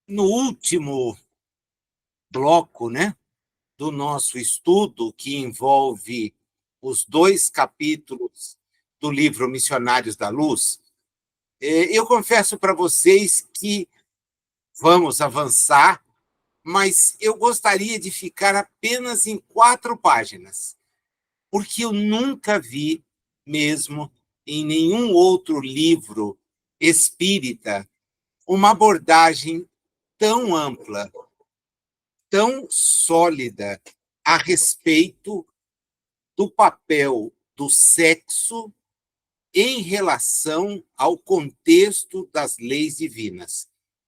No último bloco, né, do nosso estudo, que envolve os 2 capítulos do livro Missionários da Luz, eu confesso para vocês que vamos avançar, mas eu gostaria de ficar apenas em 4 páginas, porque eu nunca vi mesmo em nenhum outro livro espírita uma abordagem tão ampla, tão sólida a respeito do papel do sexo em relação ao contexto das leis divinas.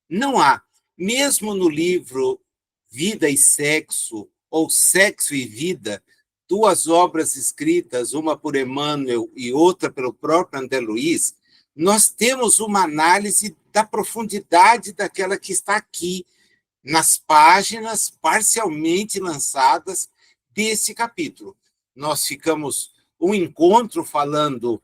Não há, mesmo no livro Vida e Sexo, ou Sexo e Vida, 2 obras escritas, uma por Emmanuel e outra pelo próprio André Luiz, nós temos uma análise da profundidade daquela que está aqui, nas páginas parcialmente lançadas desse capítulo. Nós ficamos um encontro falando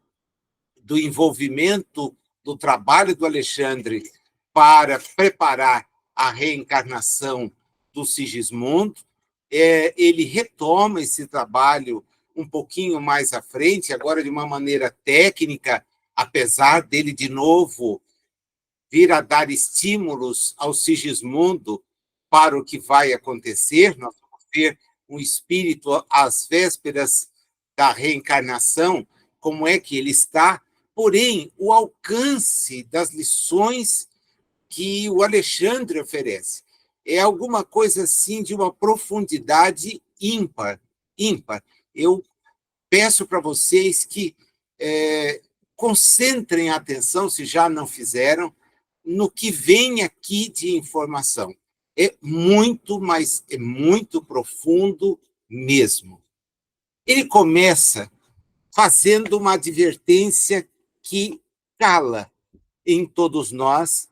do envolvimento do trabalho do Alexandre para preparar a reencarnação do Sigismundo. Ele retoma esse trabalho um pouquinho mais à frente, agora de uma maneira técnica, apesar dele, de novo, vir a dar estímulos ao Sigismundo para o que vai acontecer. Nós vamos ver um espírito às vésperas da reencarnação, como é que ele está, porém, o alcance das lições que o Alexandre oferece é alguma coisa assim de uma profundidade ímpar. Eu peço para vocês que concentrem a atenção, se já não fizeram, no que vem aqui de informação. É muito, mas é muito profundo mesmo. Ele começa fazendo uma advertência que cala em todos nós,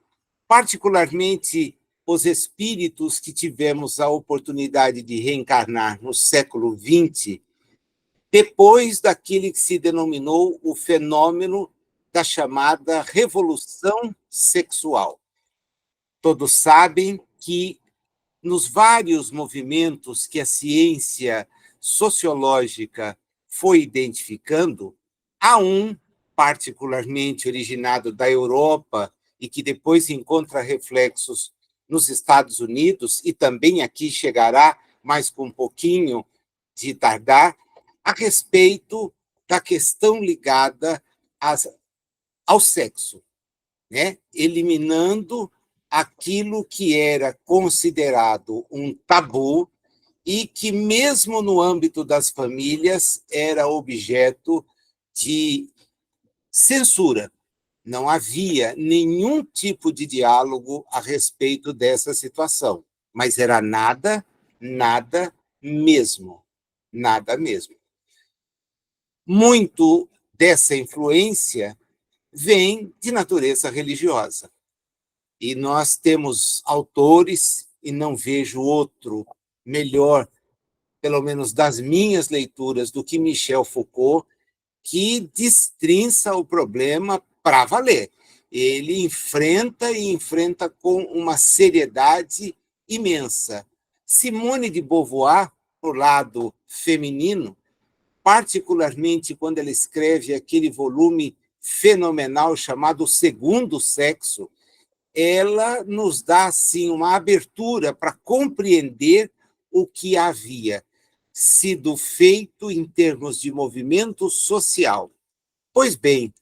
particularmente os espíritos que tivemos a oportunidade de reencarnar no século XX, depois daquele que se denominou o fenômeno da chamada revolução sexual. Todos sabem que, nos vários movimentos que a ciência sociológica foi identificando, há um, particularmente originado da Europa e que depois encontra reflexos nos Estados Unidos, e também aqui chegará, mas com um pouquinho de tardar, a respeito da questão ligada ao sexo, né? Eliminando aquilo que era considerado um tabu e que, mesmo no âmbito das famílias, era objeto de censura. Não havia nenhum tipo de diálogo a respeito dessa situação, mas era nada mesmo. Nada mesmo. Muito dessa influência vem de natureza religiosa. E nós temos autores, e não vejo outro melhor, pelo menos das minhas leituras, do que Michel Foucault, que destrinça o problema para valer. Ele enfrenta e enfrenta com uma seriedade imensa. Simone de Beauvoir, por lado feminino, particularmente quando ela escreve aquele volume fenomenal chamado O Segundo Sexo, ela nos dá, assim, uma abertura para compreender o que havia sido feito em termos de movimento social. Pois bem,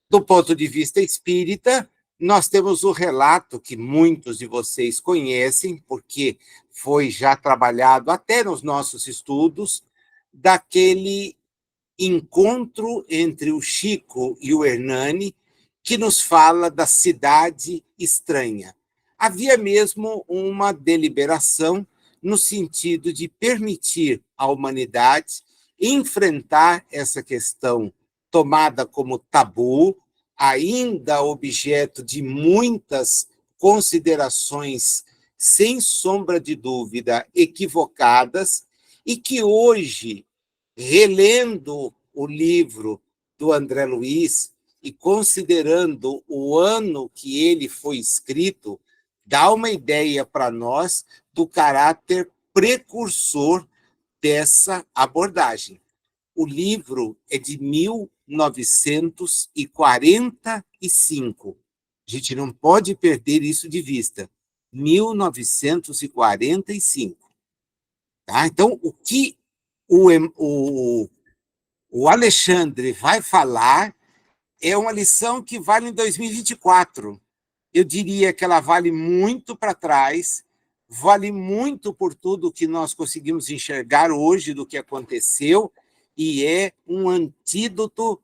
do ponto de vista espírita, nós temos o relato que muitos de vocês conhecem, porque foi já trabalhado até nos nossos estudos, daquele encontro entre o Chico e o Hernani, que nos fala da cidade estranha. Havia mesmo uma deliberação no sentido de permitir à humanidade enfrentar essa questão tomada como tabu, ainda objeto de muitas considerações, sem sombra de dúvida, equivocadas, e que hoje, relendo o livro do André Luiz e considerando o ano que ele foi escrito, dá uma ideia para nós do caráter precursor dessa abordagem. O livro é de 1945. A gente não pode perder isso de vista. 1945. Tá? Então, o que o Alexandre vai falar é uma lição que vale em 2024. Eu diria que ela vale muito para trás, vale muito por tudo que nós conseguimos enxergar hoje do que aconteceu, e é um antídoto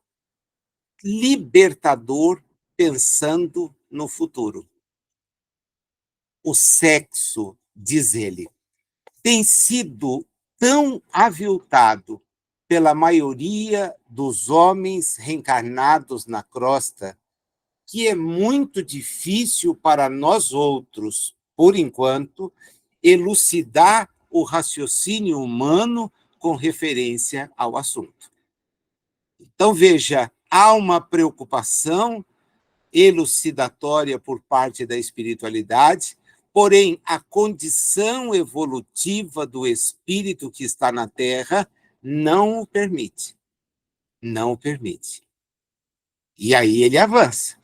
libertador pensando no futuro. O sexo, diz ele, tem sido tão aviltado pela maioria dos homens reencarnados na crosta que é muito difícil para nós outros, por enquanto, elucidar o raciocínio humano com referência ao assunto. Então, veja, há uma preocupação elucidatória por parte da espiritualidade, porém, a condição evolutiva do espírito que está na Terra não o permite. Não o permite. E aí ele avança.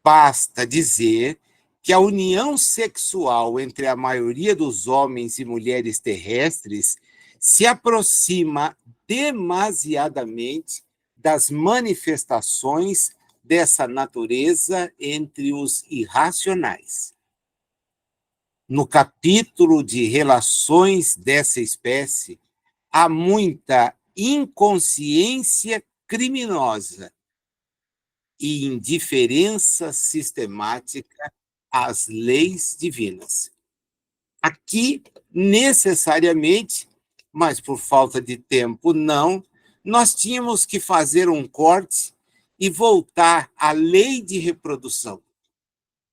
Basta dizer que a união sexual entre a maioria dos homens e mulheres terrestres se aproxima demasiadamente das manifestações dessa natureza entre os irracionais. No capítulo de relações dessa espécie, há muita inconsciência criminosa e indiferença sistemática às leis divinas. Aqui, necessariamente, mas por falta de tempo não, nós tínhamos que fazer um corte e voltar à lei de reprodução.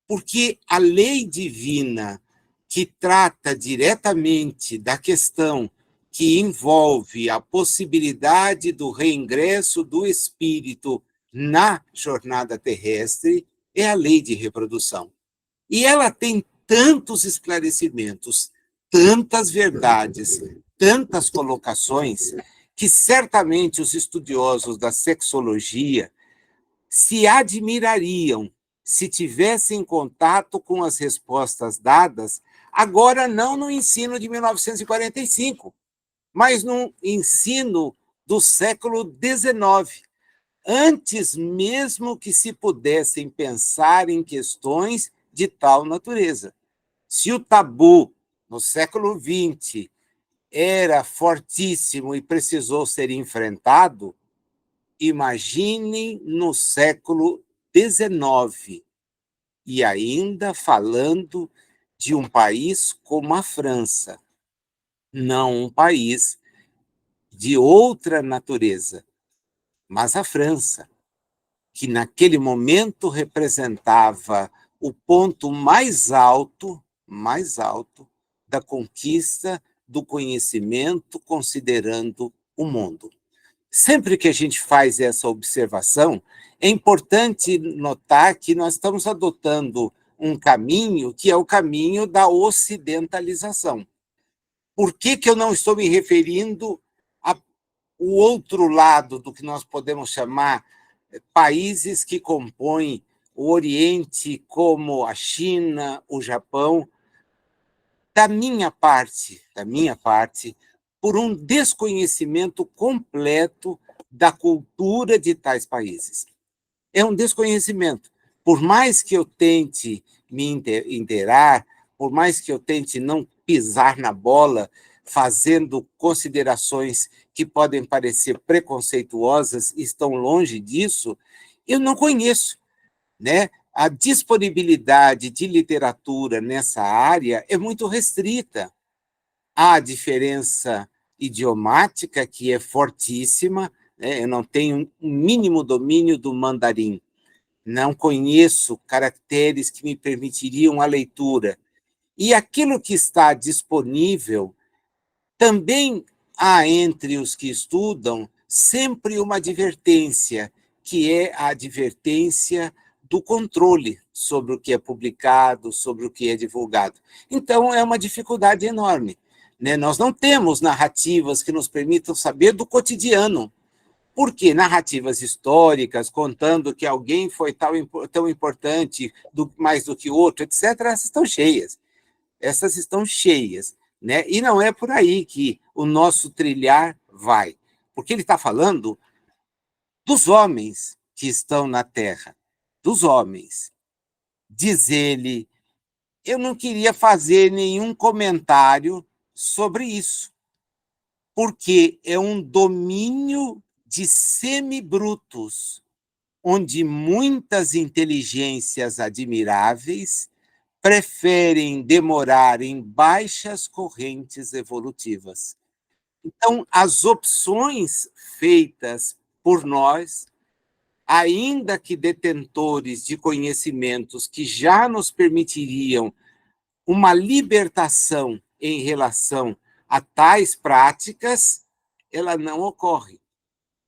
Porque a lei divina, que trata diretamente da questão que envolve a possibilidade do reingresso do espírito na jornada terrestre, é a lei de reprodução. E ela tem tantos esclarecimentos, tantas verdades, tantas colocações, que certamente os estudiosos da sexologia se admirariam se tivessem contato com as respostas dadas, agora não no ensino de 1945, mas no ensino do século XIX, antes mesmo que se pudessem pensar em questões de tal natureza. Se o tabu, no século XX, era fortíssimo e precisou ser enfrentado, imaginem no século XIX, e ainda falando de um país como a França, não um país de outra natureza, mas a França, que naquele momento representava o ponto mais alto da conquista do conhecimento, considerando o mundo. Sempre que a gente faz essa observação, é importante notar que nós estamos adotando um caminho que é o caminho da ocidentalização. Por que eu não estou me referindo ao outro lado do que nós podemos chamar países que compõem o Oriente, como a China, o Japão? Da minha parte, por um desconhecimento completo da cultura de tais países. É um desconhecimento. Por mais que eu tente me inteirar, por mais que eu tente não pisar na bola, fazendo considerações que podem parecer preconceituosas e estão longe disso, eu não conheço, né? A disponibilidade de literatura nessa área é muito restrita. Há a diferença idiomática, que é fortíssima, né? Eu não tenho um mínimo domínio do mandarim, não conheço caracteres que me permitiriam a leitura. E aquilo que está disponível, também há entre os que estudam sempre uma advertência que é a advertência do controle sobre o que é publicado, sobre o que é divulgado. Então, é uma dificuldade enorme, né? Nós não temos narrativas que nos permitam saber do cotidiano. Por quê? Narrativas históricas, contando que alguém foi tão importante mais do que outro, etc., essas estão cheias. Essas estão cheias, né? E não é por aí que o nosso trilhar vai, porque ele está falando dos homens que estão na Terra, dos homens. Diz ele, eu não queria fazer nenhum comentário sobre isso, porque é um domínio de semibrutos, onde muitas inteligências admiráveis preferem demorar em baixas correntes evolutivas. Então, as opções feitas por nós, ainda que detentores de conhecimentos que já nos permitiriam uma libertação em relação a tais práticas, ela não ocorre,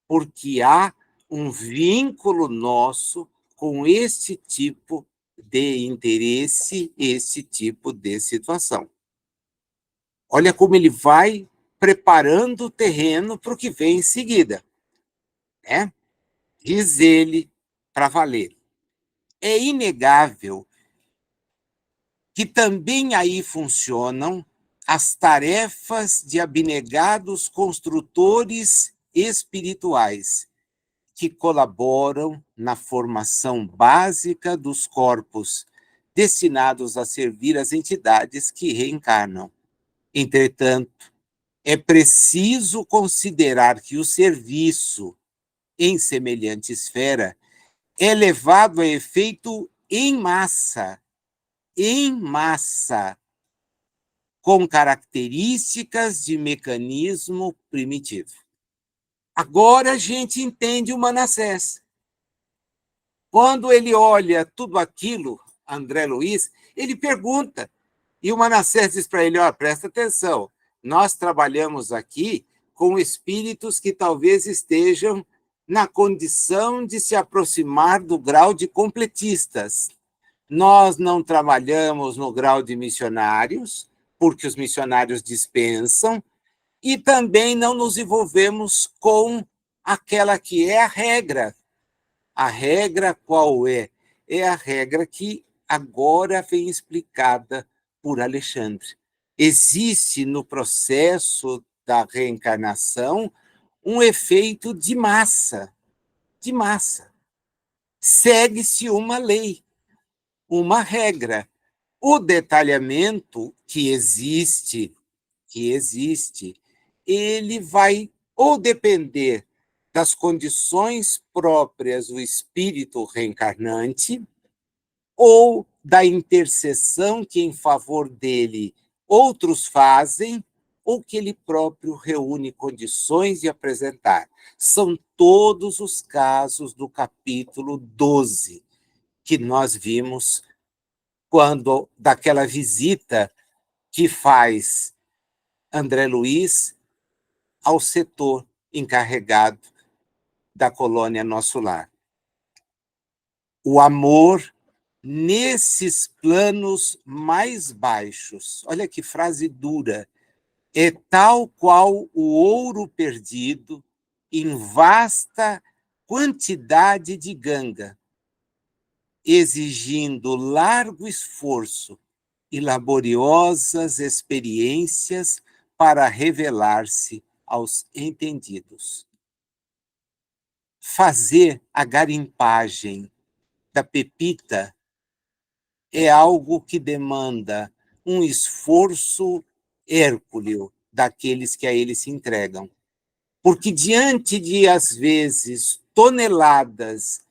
porque há um vínculo nosso com este tipo de interesse, esse tipo de situação. Olha como ele vai preparando o terreno para o que vem em seguida, né? Diz ele para valer. É inegável que também aí funcionam as tarefas de abnegados construtores espirituais, que colaboram na formação básica dos corpos destinados a servir as entidades que reencarnam. Entretanto, é preciso considerar que o serviço em semelhante esfera é levado a efeito em massa, com características de mecanismo primitivo. Agora a gente entende o Manassés. Quando ele olha tudo aquilo, André Luiz, ele pergunta, e o Manassés diz para ele, presta atenção, nós trabalhamos aqui com espíritos que talvez estejam na condição de se aproximar do grau de completistas. Nós não trabalhamos no grau de missionários, porque os missionários dispensam, e também não nos envolvemos com aquela que é a regra. A regra qual é? É a regra que agora vem explicada por Alexandre. Existe no processo da reencarnação um efeito de massa, de massa. Segue-se uma lei, uma regra. O detalhamento que existe, ele vai ou depender das condições próprias do espírito reencarnante, ou da intercessão que em favor dele outros fazem, ou que ele próprio reúne condições de apresentar. São todos os casos do capítulo 12 que nós vimos quando daquela visita que faz André Luiz ao setor encarregado da colônia Nosso Lar. O amor nesses planos mais baixos, olha que frase dura, é tal qual o ouro perdido em vasta quantidade de ganga, exigindo largo esforço e laboriosas experiências para revelar-se aos entendidos. Fazer a garimpagem da pepita é algo que demanda um esforço hérculeo daqueles que a ele se entregam. Porque diante de, às vezes, toneladas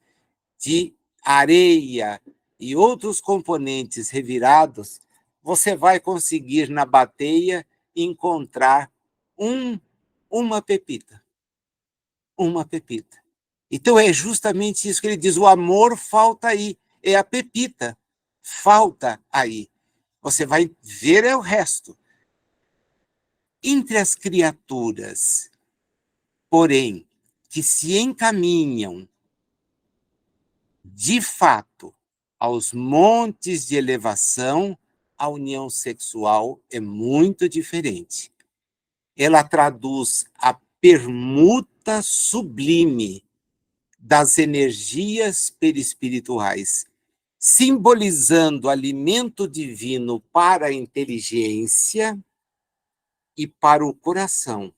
de areia e outros componentes revirados, você vai conseguir na bateia encontrar uma pepita. Uma pepita. Então é justamente isso que ele diz, o amor falta aí, é a pepita, falta aí. Você vai ver é o resto. Entre as criaturas, porém, que se encaminham De fato, aos montes de elevação, a união sexual é muito diferente. Ela traduz a permuta sublime das energias perispirituais, simbolizando alimento divino para a inteligência e para o coração,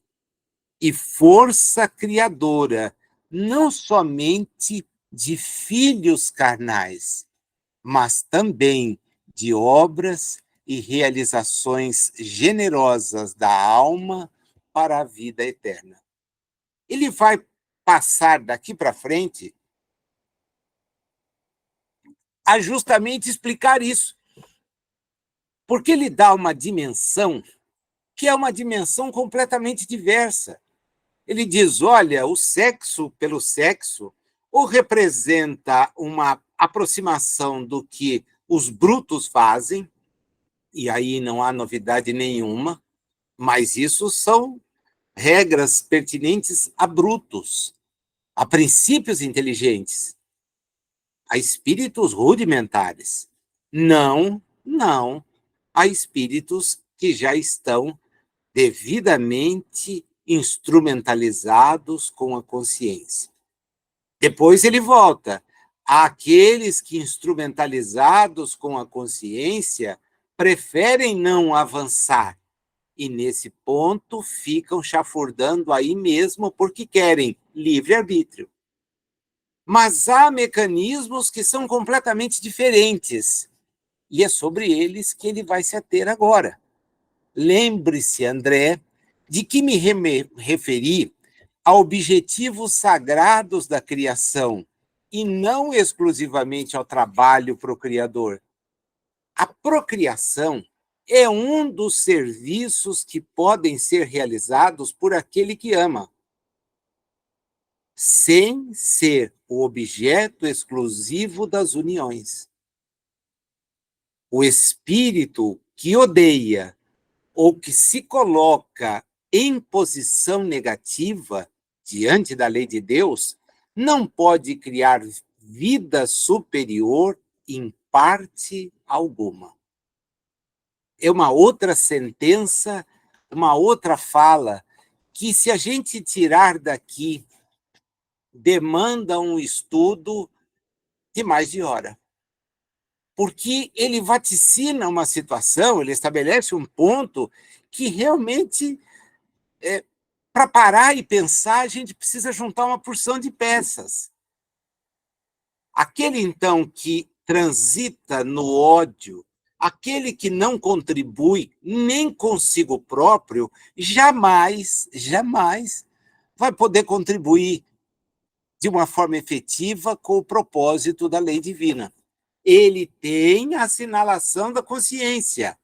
e força criadora, não somente de filhos carnais, mas também de obras e realizações generosas da alma para a vida eterna. Ele vai passar daqui para frente a justamente explicar isso, porque ele dá uma dimensão que é uma dimensão completamente diversa. Ele diz: olha, o sexo pelo sexo ou representa uma aproximação do que os brutos fazem, e aí não há novidade nenhuma, mas isso são regras pertinentes a brutos, a princípios inteligentes, a espíritos rudimentares. Não a espíritos que já estão devidamente instrumentalizados com a consciência. Depois ele volta àqueles que, instrumentalizados com a consciência, preferem não avançar e, nesse ponto, ficam chafurdando aí mesmo porque querem livre-arbítrio. Mas há mecanismos que são completamente diferentes, e é sobre eles que ele vai se ater agora. Lembre-se, André, de que me referi a objetivos sagrados da criação e não exclusivamente ao trabalho procriador. A procriação é um dos serviços que podem ser realizados por aquele que ama, sem ser o objeto exclusivo das uniões. O espírito que odeia ou que se coloca em posição negativa diante da lei de Deus, não pode criar vida superior em parte alguma. É uma outra sentença, uma outra fala, que se a gente tirar daqui, demanda um estudo de mais de hora. Porque ele vaticina uma situação, ele estabelece um ponto que realmente, para parar e pensar, a gente precisa juntar uma porção de peças. Aquele, então, que transita no ódio, aquele que não contribui nem consigo próprio, jamais vai poder contribuir de uma forma efetiva com o propósito da lei divina. Ele tem a assinalação da consciência,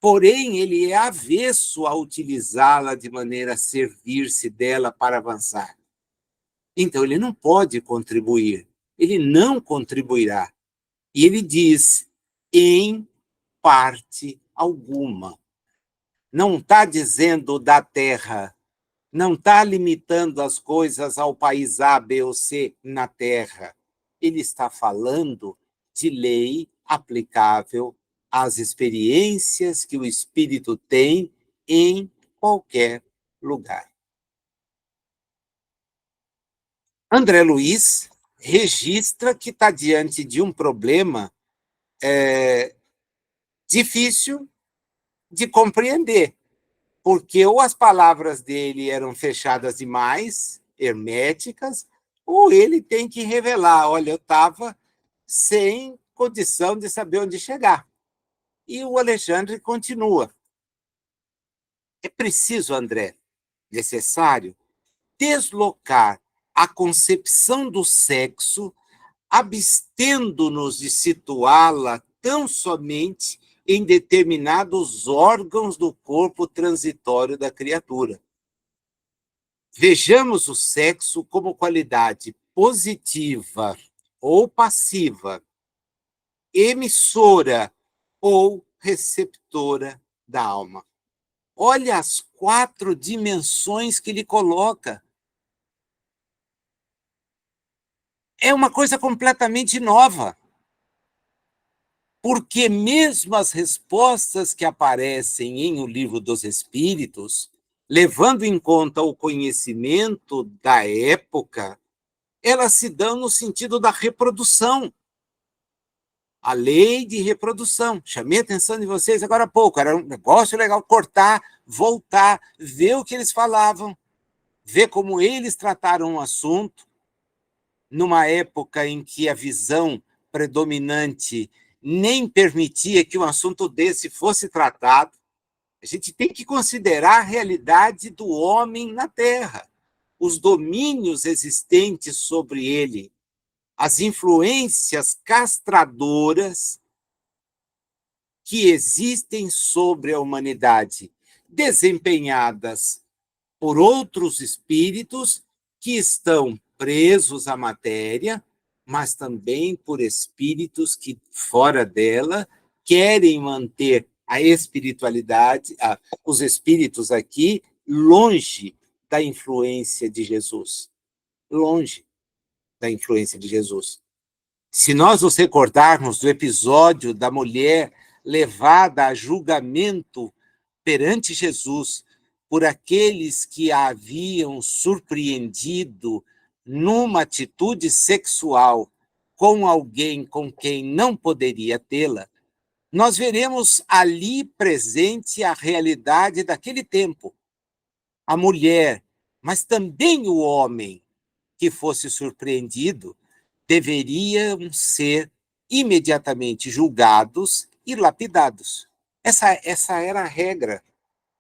porém ele é avesso a utilizá-la de maneira a servir-se dela para avançar. Então ele não pode contribuir, ele não contribuirá. E ele diz, em parte alguma. Não está dizendo da terra, não está limitando as coisas ao país A, B ou C na terra. Ele está falando de lei aplicável às experiências que o espírito tem em qualquer lugar. André Luiz registra que está diante de um problema difícil de compreender, porque ou as palavras dele eram fechadas demais, herméticas, ou ele tem que revelar, olha, eu estava sem condição de saber onde chegar. E o Alexandre continua. É preciso, André, necessário, deslocar a concepção do sexo, abstendo-nos de situá-la tão somente em determinados órgãos do corpo transitório da criatura. Vejamos o sexo como qualidade positiva ou passiva, emissora ou receptora da alma. Olha as 4 dimensões que ele coloca. é uma coisa completamente nova. Porque mesmo as respostas que aparecem em O Livro dos Espíritos, levando em conta o conhecimento da época, elas se dão no sentido da reprodução. A lei de reprodução. Chamei a atenção de vocês agora há pouco. Era um negócio legal cortar, voltar, ver o que eles falavam, ver como eles trataram o assunto, numa época em que a visão predominante nem permitia que um assunto desse fosse tratado. A gente tem que considerar a realidade do homem na Terra, os domínios existentes sobre ele, as influências castradoras que existem sobre a humanidade, desempenhadas por outros espíritos que estão presos à matéria, mas também por espíritos que, fora dela, querem manter a espiritualidade, os espíritos aqui, longe da influência de Jesus. Longe da influência de Jesus. Se nós nos recordarmos do episódio da mulher levada a julgamento perante Jesus por aqueles que a haviam surpreendido numa atitude sexual com alguém com quem não poderia tê-la, nós veremos ali presente a realidade daquele tempo. A mulher, mas também o homem que fosse surpreendido, deveriam ser imediatamente julgados e lapidados. Essa era a regra.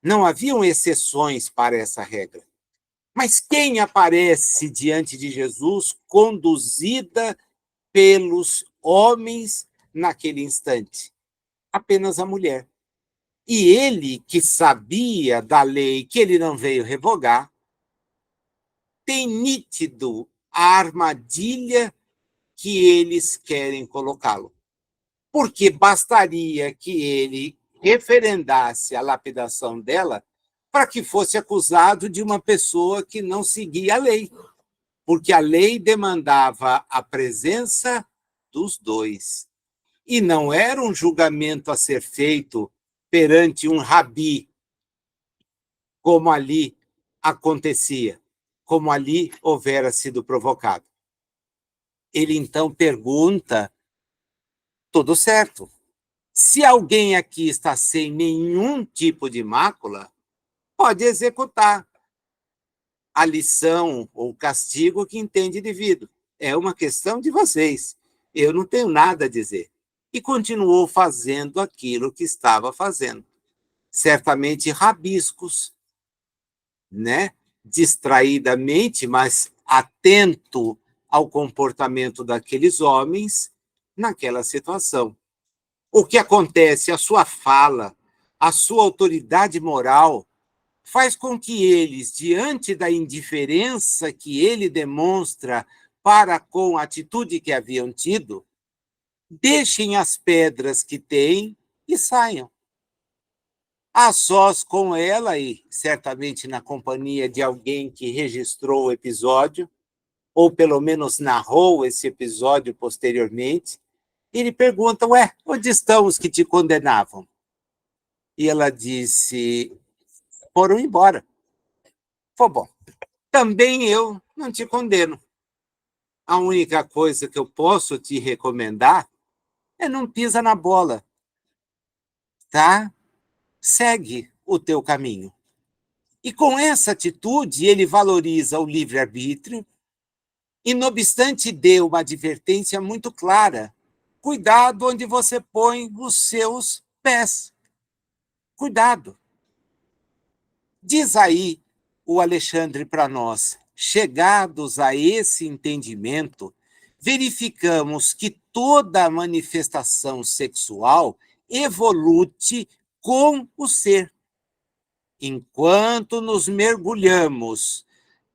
Não haviam exceções para essa regra. Mas quem aparece diante de Jesus conduzida pelos homens naquele instante? Apenas a mulher. E ele, que sabia da lei que ele não veio revogar, tem nítido a armadilha que eles querem colocá-lo. Porque bastaria que ele referendasse a lapidação dela para que fosse acusado de uma pessoa que não seguia a lei, porque a lei demandava a presença dos dois. E não era um julgamento a ser feito perante um rabi, como ali acontecia, como ali houvera sido provocado. Ele então pergunta, tudo certo, se alguém aqui está sem nenhum tipo de mácula, pode executar a lição ou castigo que entende devido. É uma questão de vocês. Eu não tenho nada a dizer. E continuou fazendo aquilo que estava fazendo. Certamente rabiscos, né? Distraidamente, mas atento ao comportamento daqueles homens naquela situação. O que acontece? A sua fala, a sua autoridade moral, faz com que eles, diante da indiferença que ele demonstra para com a atitude que haviam tido, deixem as pedras que têm e saiam. A sós com ela, e certamente na companhia de alguém que registrou o episódio, ou pelo menos narrou esse episódio posteriormente, ele pergunta, onde estão os que te condenavam? E ela disse, foram embora. Foi bom. Também eu não te condeno. A única coisa que eu posso te recomendar é não pisa na bola, tá? Segue o teu caminho. E com essa atitude, ele valoriza o livre-arbítrio e, não obstante, deu uma advertência muito clara. Cuidado onde você põe os seus pés. Cuidado. Diz aí o Alexandre para nós, chegados a esse entendimento, verificamos que toda manifestação sexual evolui com o ser. Enquanto nos mergulhamos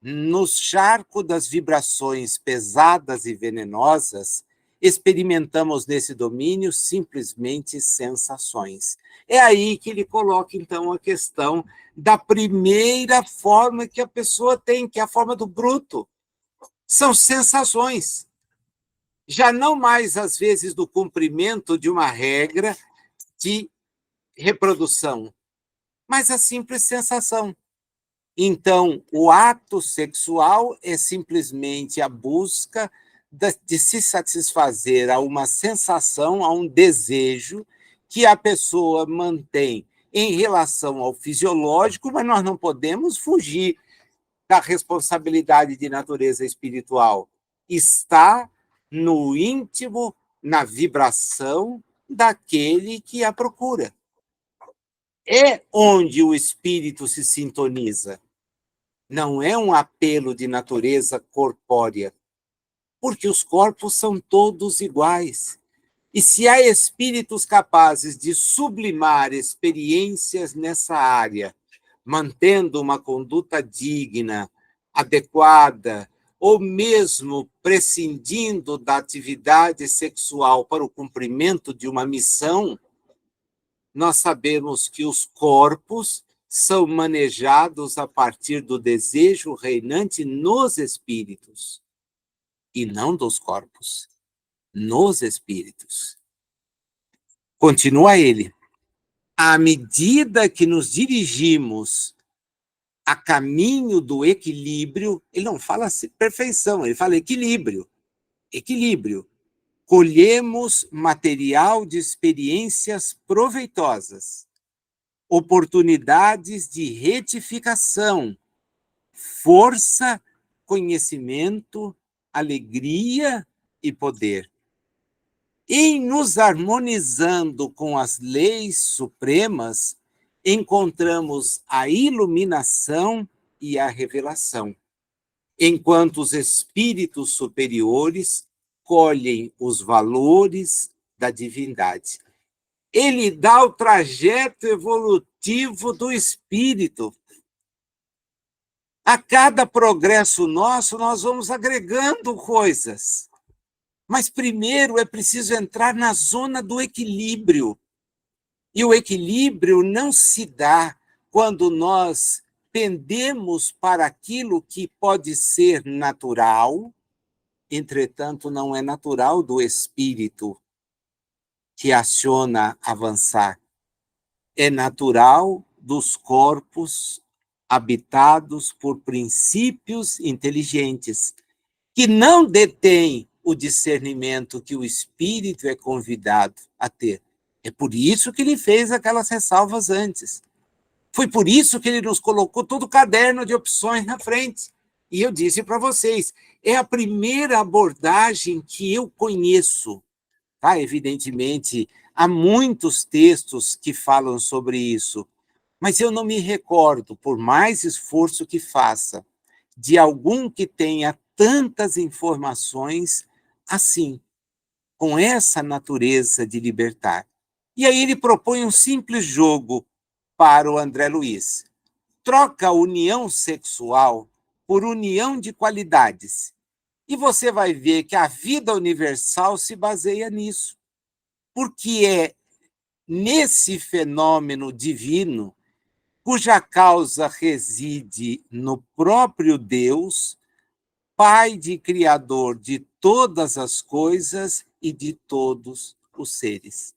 no charco das vibrações pesadas e venenosas, experimentamos nesse domínio simplesmente sensações. É aí que ele coloca, então, a questão da primeira forma que a pessoa tem, que é a forma do bruto. São sensações. já não mais, às vezes, do cumprimento de uma regra de reprodução, mas a simples sensação. Então, o ato sexual é simplesmente a busca de se satisfazer a uma sensação, a um desejo que a pessoa mantém em relação ao fisiológico, mas nós não podemos fugir da responsabilidade de natureza espiritual. Está no íntimo, na vibração daquele que a procura. É onde o espírito se sintoniza. Não é um apelo de natureza corpórea, porque os corpos são todos iguais. E se há espíritos capazes de sublimar experiências nessa área, mantendo uma conduta digna, adequada, ou mesmo prescindindo da atividade sexual para o cumprimento de uma missão, nós sabemos que os corpos são manejados a partir do desejo reinante nos espíritos, e não dos corpos, nos espíritos. Continua ele. À medida que nos dirigimos a caminho do equilíbrio, ele não fala perfeição, ele fala equilíbrio. Equilíbrio. Colhemos material de experiências proveitosas, oportunidades de retificação, força, conhecimento, alegria e poder. Em nos harmonizando com as leis supremas, encontramos a iluminação e a revelação, enquanto os espíritos superiores colhem os valores da divindade. Ele dá o trajeto evolutivo do espírito. A cada progresso nosso, nós vamos agregando coisas. Mas primeiro é preciso entrar na zona do equilíbrio. E o equilíbrio não se dá quando nós pendemos para aquilo que pode ser natural, entretanto, não é natural do espírito que aciona avançar. É natural dos corpos habitados por princípios inteligentes, que não detêm o discernimento que o espírito é convidado a ter. É por isso que ele fez aquelas ressalvas antes. Foi por isso que ele nos colocou todo o caderno de opções na frente. E eu disse para vocês, é a primeira abordagem que eu conheço. Tá? Evidentemente, há muitos textos que falam sobre isso, mas eu não me recordo, por mais esforço que faça, de algum que tenha tantas informações assim, com essa natureza de libertar. E aí ele propõe um simples jogo para o André Luiz. Troca a união sexual por união de qualidades. E você vai ver que a vida universal se baseia nisso. Porque é nesse fenômeno divino, cuja causa reside no próprio Deus, Pai de Criador de todas as coisas e de todos os seres.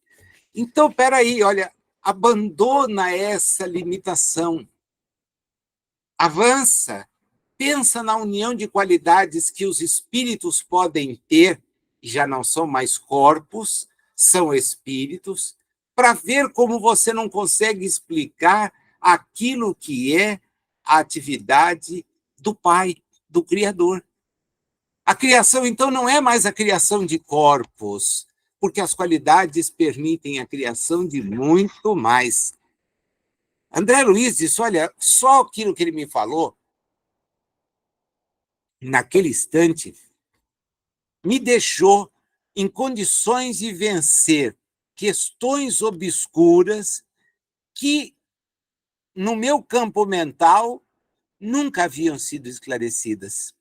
Então, peraí, olha, abandona essa limitação. Avança, pensa na união de qualidades que os espíritos podem ter, e já não são mais corpos, são espíritos, para ver como você não consegue explicar aquilo que é a atividade do Pai, do Criador. A criação, então, não é mais a criação de corpos, porque as qualidades permitem a criação de muito mais. André Luiz disse, olha, só aquilo que ele me falou, naquele instante, me deixou em condições de vencer questões obscuras que, no meu campo mental, nunca haviam sido esclarecidas.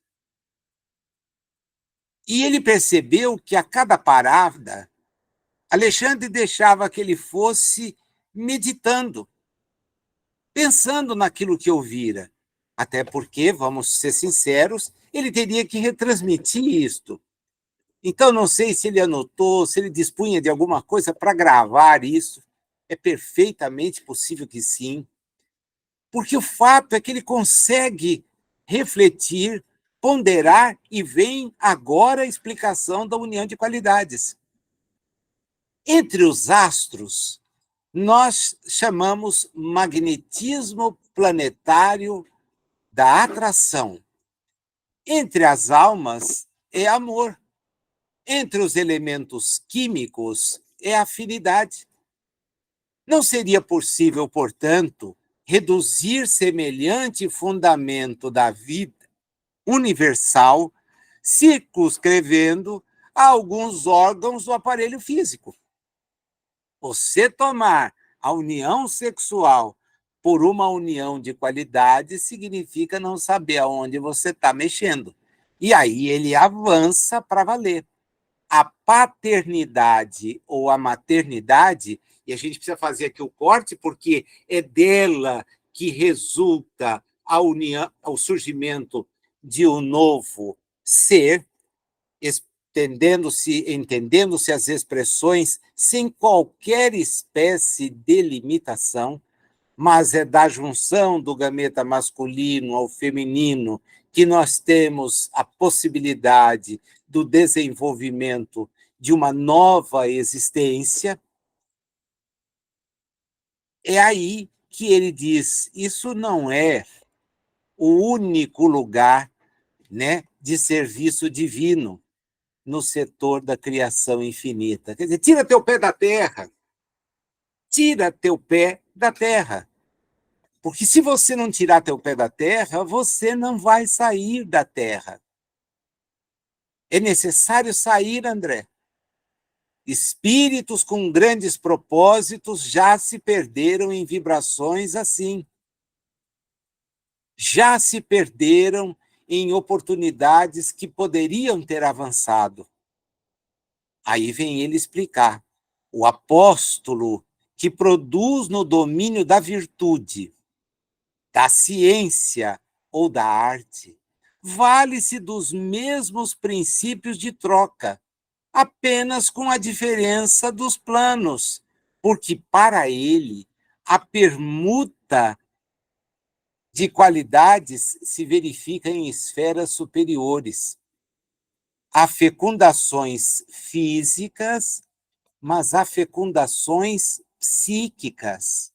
E ele percebeu que, a cada parada, Alexandre deixava que ele fosse meditando, pensando naquilo que ouvira. Até porque, vamos ser sinceros, ele teria que retransmitir isto. Então, não sei se ele anotou, se ele dispunha de alguma coisa para gravar isso. É perfeitamente possível que sim, porque o fato é que ele consegue refletir, ponderar, e vem agora a explicação da união de qualidades. Entre os astros, nós chamamos magnetismo planetário da atração. Entre as almas, é amor. Entre os elementos químicos, é afinidade. Não seria possível, portanto, reduzir semelhante fundamento da vida universal, circunscrevendo a alguns órgãos do aparelho físico. Você tomar a união sexual por uma união de qualidade significa não saber aonde você está mexendo. E aí ele avança para valer. A paternidade ou a maternidade, e a gente precisa fazer aqui o corte, porque é dela que resulta a união, o surgimento de um novo ser, entendendo-se as expressões sem qualquer espécie de limitação, mas é da junção do gameta masculino ao feminino que nós temos a possibilidade do desenvolvimento de uma nova existência. É aí que ele diz: isso não é o único lugar, né, de serviço divino no setor da criação infinita. Quer dizer, tira teu pé da terra. Tira teu pé da terra. Porque se você não tirar teu pé da terra, você não vai sair da terra. É necessário sair, André. Espíritos com grandes propósitos já se perderam em vibrações assim. Já se perderam em oportunidades que poderiam ter avançado. Aí vem ele explicar. O apóstolo que produz no domínio da virtude, da ciência ou da arte, vale-se dos mesmos princípios de troca, apenas com a diferença dos planos, porque para ele a permuta de qualidades se verifica em esferas superiores. Há fecundações físicas, mas há fecundações psíquicas.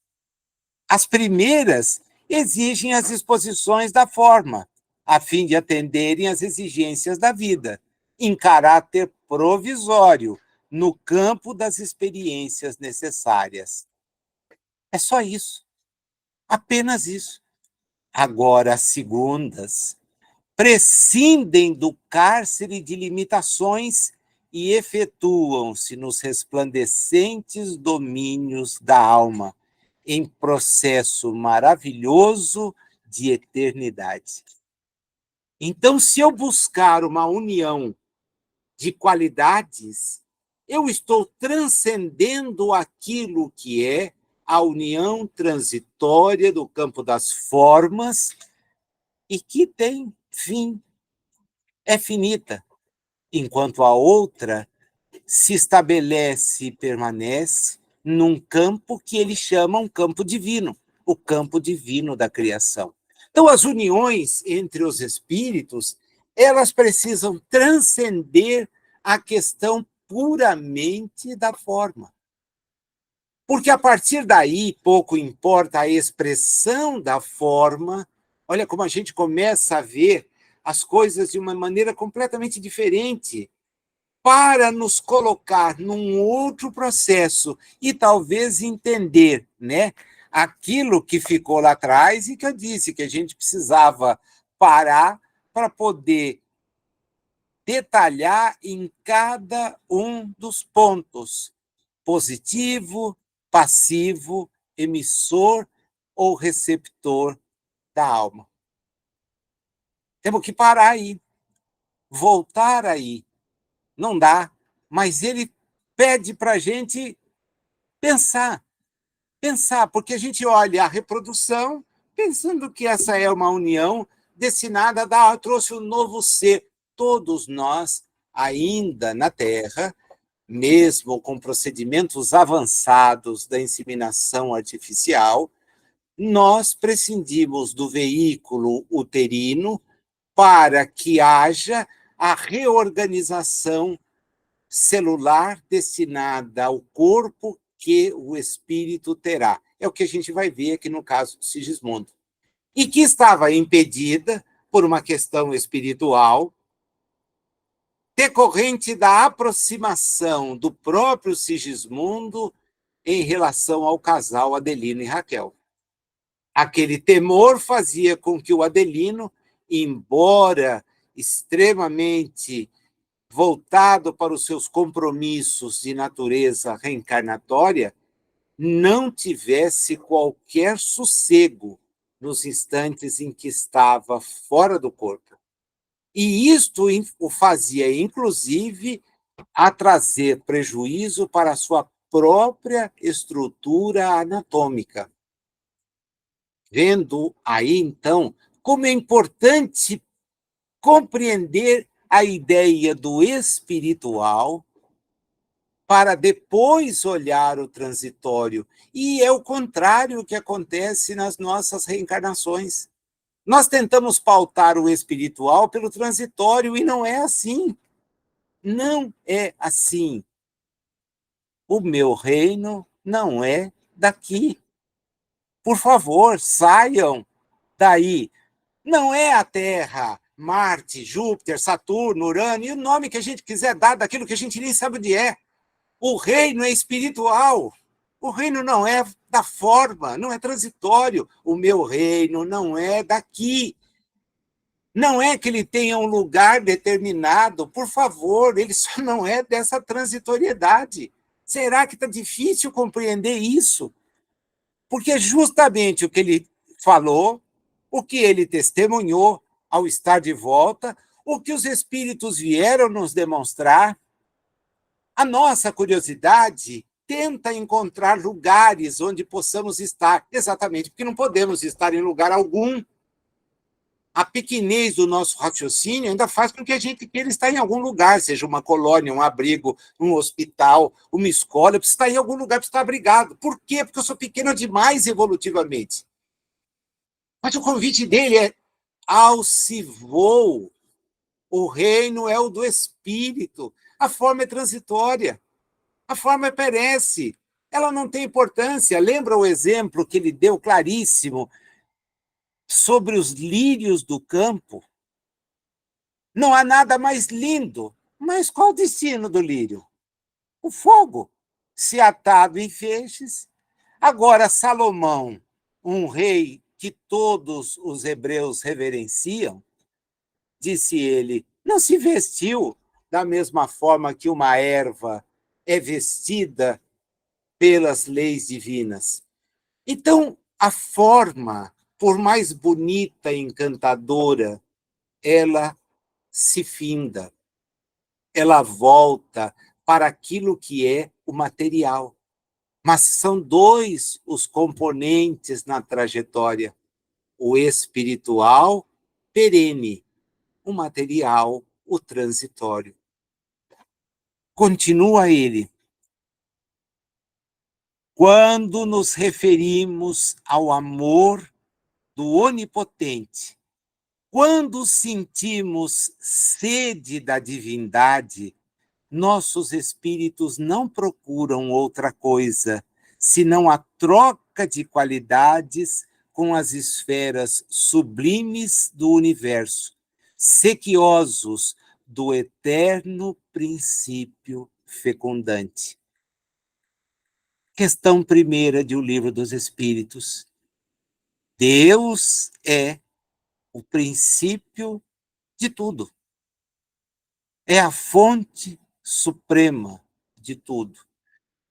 As primeiras exigem as disposições da forma, a fim de atenderem às exigências da vida, em caráter provisório, no campo das experiências necessárias. É só isso, apenas isso. Agora, as segundas prescindem do cárcere de limitações e efetuam-se nos resplandecentes domínios da alma, em processo maravilhoso de eternidade. Então, se eu buscar uma união de qualidades, eu estou transcendendo aquilo que é a união transitória do campo das formas e que tem fim, é finita, enquanto a outra se estabelece e permanece num campo que ele chama um campo divino, o campo divino da criação. Então, as uniões entre os espíritos, elas precisam transcender a questão puramente da forma. Porque a partir daí, pouco importa a expressão da forma, olha como a gente começa a ver as coisas de uma maneira completamente diferente, para nos colocar num outro processo e talvez entender, né, aquilo que ficou lá atrás e que eu disse que a gente precisava parar para poder detalhar em cada um dos pontos: positivo, passivo, emissor ou receptor da alma. Temos que parar aí, voltar aí. Não dá, mas ele pede para a gente pensar, porque a gente olha a reprodução pensando que essa é uma união destinada a dar, trouxe um novo ser. Todos nós ainda na Terra, mesmo com procedimentos avançados da inseminação artificial, nós prescindimos do veículo uterino para que haja a reorganização celular destinada ao corpo que o espírito terá. É o que a gente vai ver aqui no caso de Sigismundo. E que estava impedida por uma questão espiritual, decorrente da aproximação do próprio Sigismundo em relação ao casal Adelino e Raquel. Aquele temor fazia com que o Adelino, embora extremamente voltado para os seus compromissos de natureza reencarnatória, não tivesse qualquer sossego nos instantes em que estava fora do corpo. E isto o fazia, inclusive, a trazer prejuízo para a sua própria estrutura anatômica. Vendo aí, então, como é importante compreender a ideia do espiritual para depois olhar o transitório. E é o contrário que acontece nas nossas reencarnações. Nós tentamos pautar o espiritual pelo transitório e não é assim. Não é assim. O meu reino não é daqui. Por favor, saiam daí. Não é a Terra, Marte, Júpiter, Saturno, Urano, e o nome que a gente quiser dar daquilo que a gente nem sabe onde é. O reino é espiritual. O reino não é da forma, não é transitório. O meu reino não é daqui. Não é que ele tenha um lugar determinado, por favor, ele só não é dessa transitoriedade. Será que está difícil compreender isso? Porque justamente o que ele falou, o que ele testemunhou ao estar de volta, o que os espíritos vieram nos demonstrar, a nossa curiosidade tenta encontrar lugares onde possamos estar, exatamente porque não podemos estar em lugar algum. A pequenez do nosso raciocínio ainda faz com que a gente queira estar em algum lugar, seja uma colônia, um abrigo, um hospital, uma escola, eu preciso estar em algum lugar para estar abrigado. Por quê? Porque eu sou pequeno demais evolutivamente. Mas o convite dele é alce voo. O reino é o do espírito. A forma é transitória. A forma perece. Ela não tem importância. Lembra o exemplo que ele deu claríssimo sobre os lírios do campo? Não há nada mais lindo. Mas qual o destino do lírio? O fogo, se atado em feixes. Agora, Salomão, um rei que todos os hebreus reverenciam, disse ele, não se vestiu da mesma forma que uma erva é vestida pelas leis divinas. Então, a forma, por mais bonita e encantadora, ela se finda, ela volta para aquilo que é o material. Mas são dois os componentes na trajetória: o espiritual perene, o material, o transitório. Continua ele. Quando nos referimos ao amor do Onipotente, quando sentimos sede da divindade, nossos espíritos não procuram outra coisa, senão a troca de qualidades com as esferas sublimes do universo, sequiosos do eterno princípio fecundante. Questão primeira de O Livro dos Espíritos. Deus é o princípio de tudo. É a fonte suprema de tudo.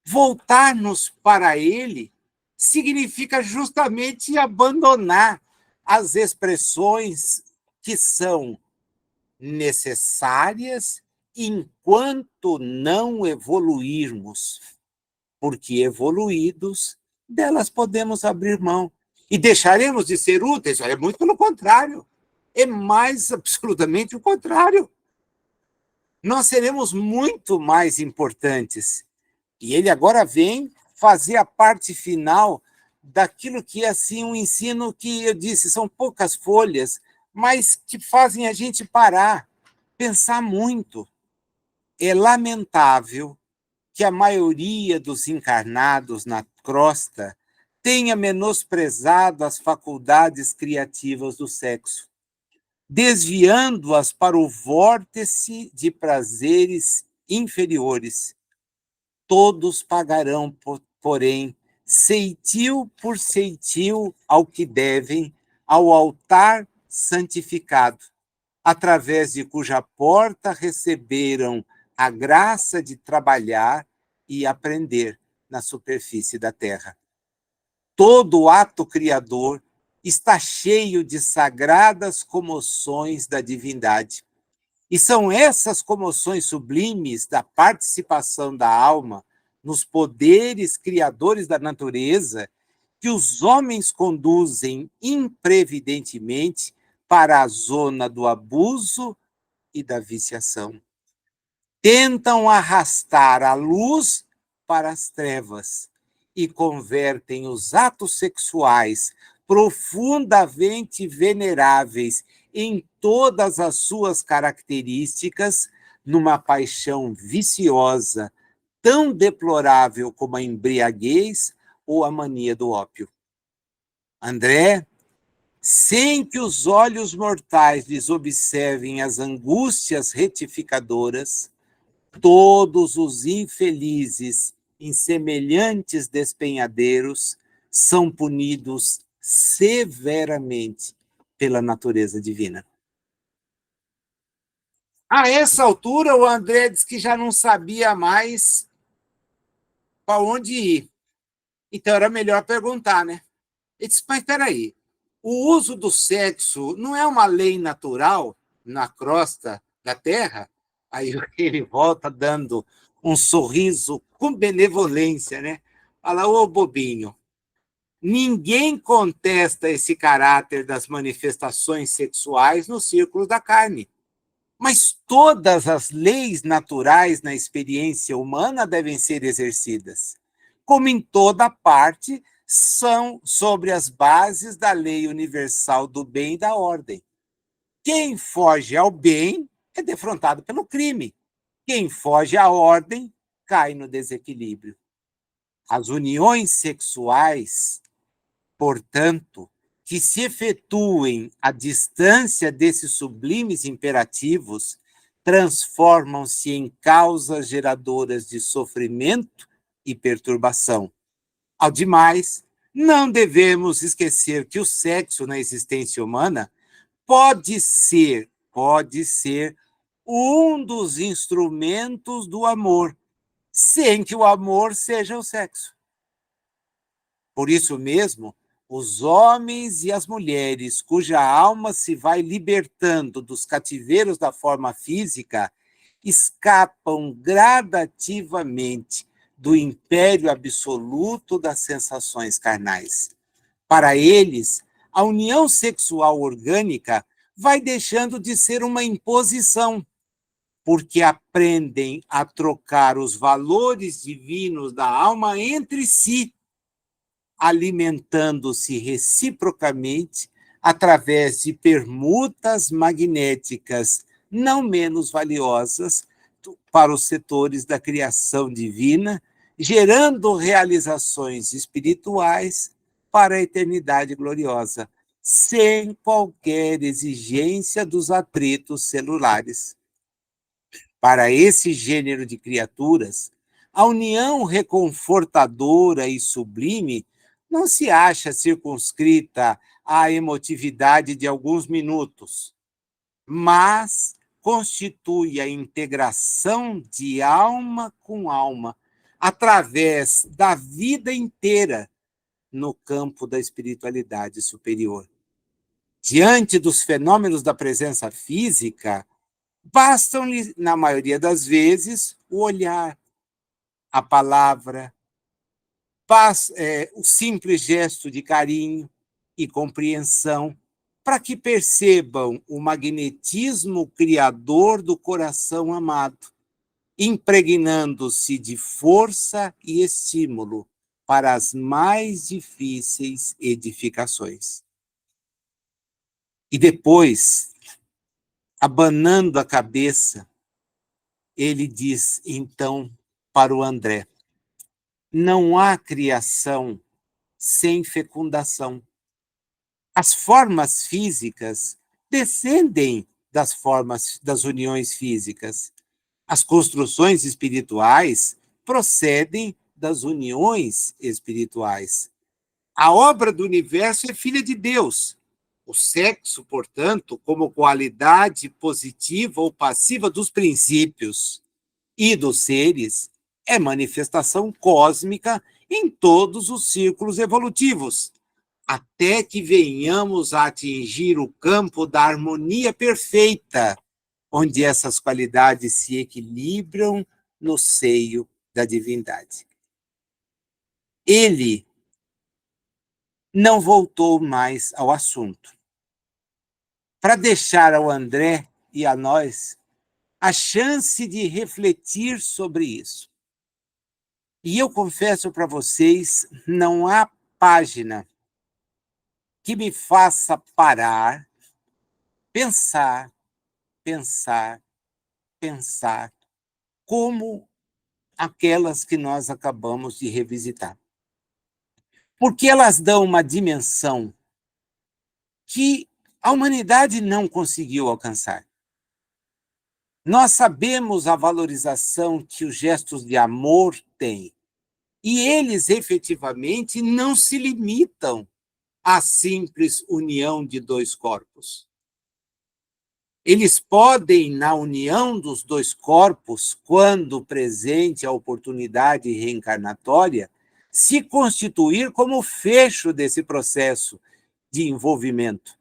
Voltar-nos para ele significa justamente abandonar as expressões que são necessárias enquanto não evoluirmos, porque evoluídos, delas podemos abrir mão. E deixaremos de ser úteis? É muito pelo contrário. É mais absolutamente o contrário. nós seremos muito mais importantes. E ele agora vem fazer a parte final daquilo que é assim um ensino que eu disse, são poucas folhas, mas que fazem a gente parar, pensar muito. É lamentável que a maioria dos encarnados na crosta tenha menosprezado as faculdades criativas do sexo, desviando-as para o vórtice de prazeres inferiores. Todos pagarão, porém, ceitil por ceitil ao que devem ao altar santificado, através de cuja porta receberam a graça de trabalhar e aprender na superfície da terra. Todo ato criador está cheio de sagradas comoções da divindade. E são essas comoções sublimes da participação da alma nos poderes criadores da natureza que os homens conduzem imprevidentemente para a zona do abuso e da viciação. Tentam arrastar a luz para as trevas e convertem os atos sexuais profundamente veneráveis em todas as suas características numa paixão viciosa, tão deplorável como a embriaguez ou a mania do ópio. André, sem que os olhos mortais lhes observem as angústias retificadoras, todos os infelizes em semelhantes despenhadeiros são punidos severamente pela natureza divina. A essa altura, o André disse que já não sabia mais para onde ir. Então era melhor perguntar, né? Ele disse, mas espera aí, o uso do sexo não é uma lei natural na crosta da Terra? Aí ele volta dando um sorriso com benevolência, né? Fala, ô bobinho, ninguém contesta esse caráter das manifestações sexuais no círculo da carne. Mas todas as leis naturais na experiência humana devem ser exercidas. Como em toda parte, são sobre as bases da lei universal do bem e da ordem. Quem foge ao bem é defrontado pelo crime. Quem foge à ordem cai no desequilíbrio. As uniões sexuais, portanto, que se efetuem à distância desses sublimes imperativos, transformam-se em causas geradoras de sofrimento e perturbação. Ao demais, não devemos esquecer que o sexo na existência humana pode ser um dos instrumentos do amor, sem que o amor seja o sexo. Por isso mesmo, os homens e as mulheres cuja alma se vai libertando dos cativeiros da forma física escapam gradativamente do império absoluto das sensações carnais. Para eles, a união sexual orgânica vai deixando de ser uma imposição, porque aprendem a trocar os valores divinos da alma entre si, alimentando-se reciprocamente através de permutas magnéticas não menos valiosas para os setores da criação divina, gerando realizações espirituais para a eternidade gloriosa, sem qualquer exigência dos atritos celulares. Para esse gênero de criaturas, a união reconfortadora e sublime não se acha circunscrita à emotividade de alguns minutos, mas constitui a integração de alma com alma, através da vida inteira no campo da espiritualidade superior. Diante dos fenômenos da presença física, bastam-lhe, na maioria das vezes, o olhar, a palavra, o simples gesto de carinho e compreensão para que percebam o magnetismo criador do coração amado, impregnando-se de força e estímulo para as mais difíceis edificações. E depois, abanando a cabeça, ele diz, então, para o André: não há criação sem fecundação. As formas físicas descendem das uniões físicas. As construções espirituais procedem das uniões espirituais. A obra do universo é filha de Deus. O sexo, portanto, como qualidade positiva ou passiva dos princípios e dos seres, é manifestação cósmica em todos os círculos evolutivos, até que venhamos a atingir o campo da harmonia perfeita, onde essas qualidades se equilibram no seio da divindade. Ele não voltou mais ao assunto, para deixar ao André e a nós a chance de refletir sobre isso. E eu confesso para vocês, não há página que me faça parar, pensar, pensar, pensar, como aquelas que nós acabamos de revisitar. Porque elas dão uma dimensão que a humanidade não conseguiu alcançar. Nós sabemos a valorização que os gestos de amor têm, e eles efetivamente não se limitam à simples união de dois corpos. Eles podem, na união dos dois corpos, quando presente a oportunidade reencarnatória, se constituir como fecho desse processo de envolvimento,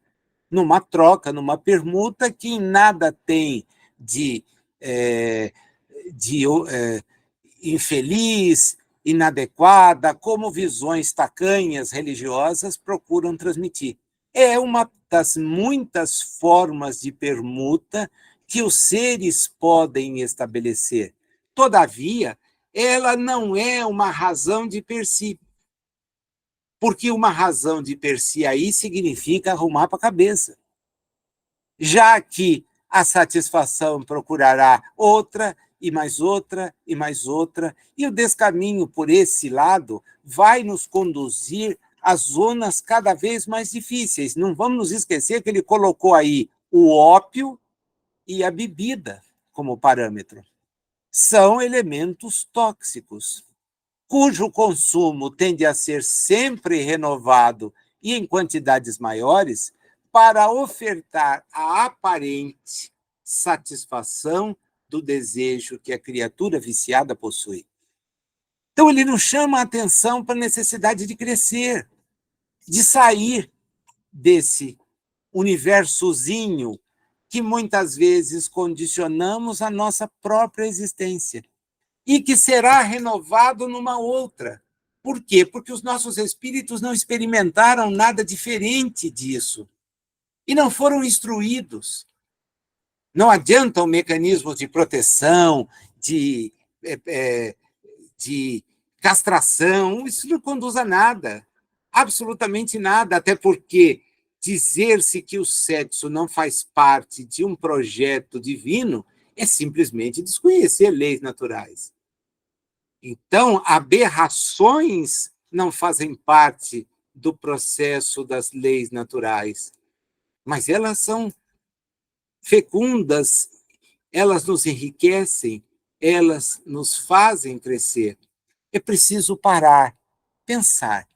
numa troca, numa permuta que em nada tem de infeliz, inadequada, como visões tacanhas religiosas procuram transmitir. É uma das muitas formas de permuta que os seres podem estabelecer. Todavia, ela não é uma razão de per si, porque uma razão de per si aí significa arrumar para a cabeça, já que a satisfação procurará outra, e mais outra, e mais outra, e o descaminho por esse lado vai nos conduzir a zonas cada vez mais difíceis. Não vamos nos esquecer que ele colocou aí o ópio e a bebida como parâmetro. São elementos tóxicos, cujo consumo tende a ser sempre renovado e em quantidades maiores, para ofertar a aparente satisfação do desejo que a criatura viciada possui. Então, ele não chama a atenção para a necessidade de crescer, de sair desse universozinho que muitas vezes condicionamos a nossa própria existência e que será renovado numa outra. Por quê? Porque os nossos espíritos não experimentaram nada diferente disso e não foram instruídos. Não adiantam mecanismos de proteção, de castração, isso não conduz a nada, absolutamente nada, até porque dizer-se que o sexo não faz parte de um projeto divino é simplesmente desconhecer leis naturais. Então, aberrações não fazem parte do processo das leis naturais, mas elas são fecundas, elas nos enriquecem, elas nos fazem crescer. É preciso parar, pensar,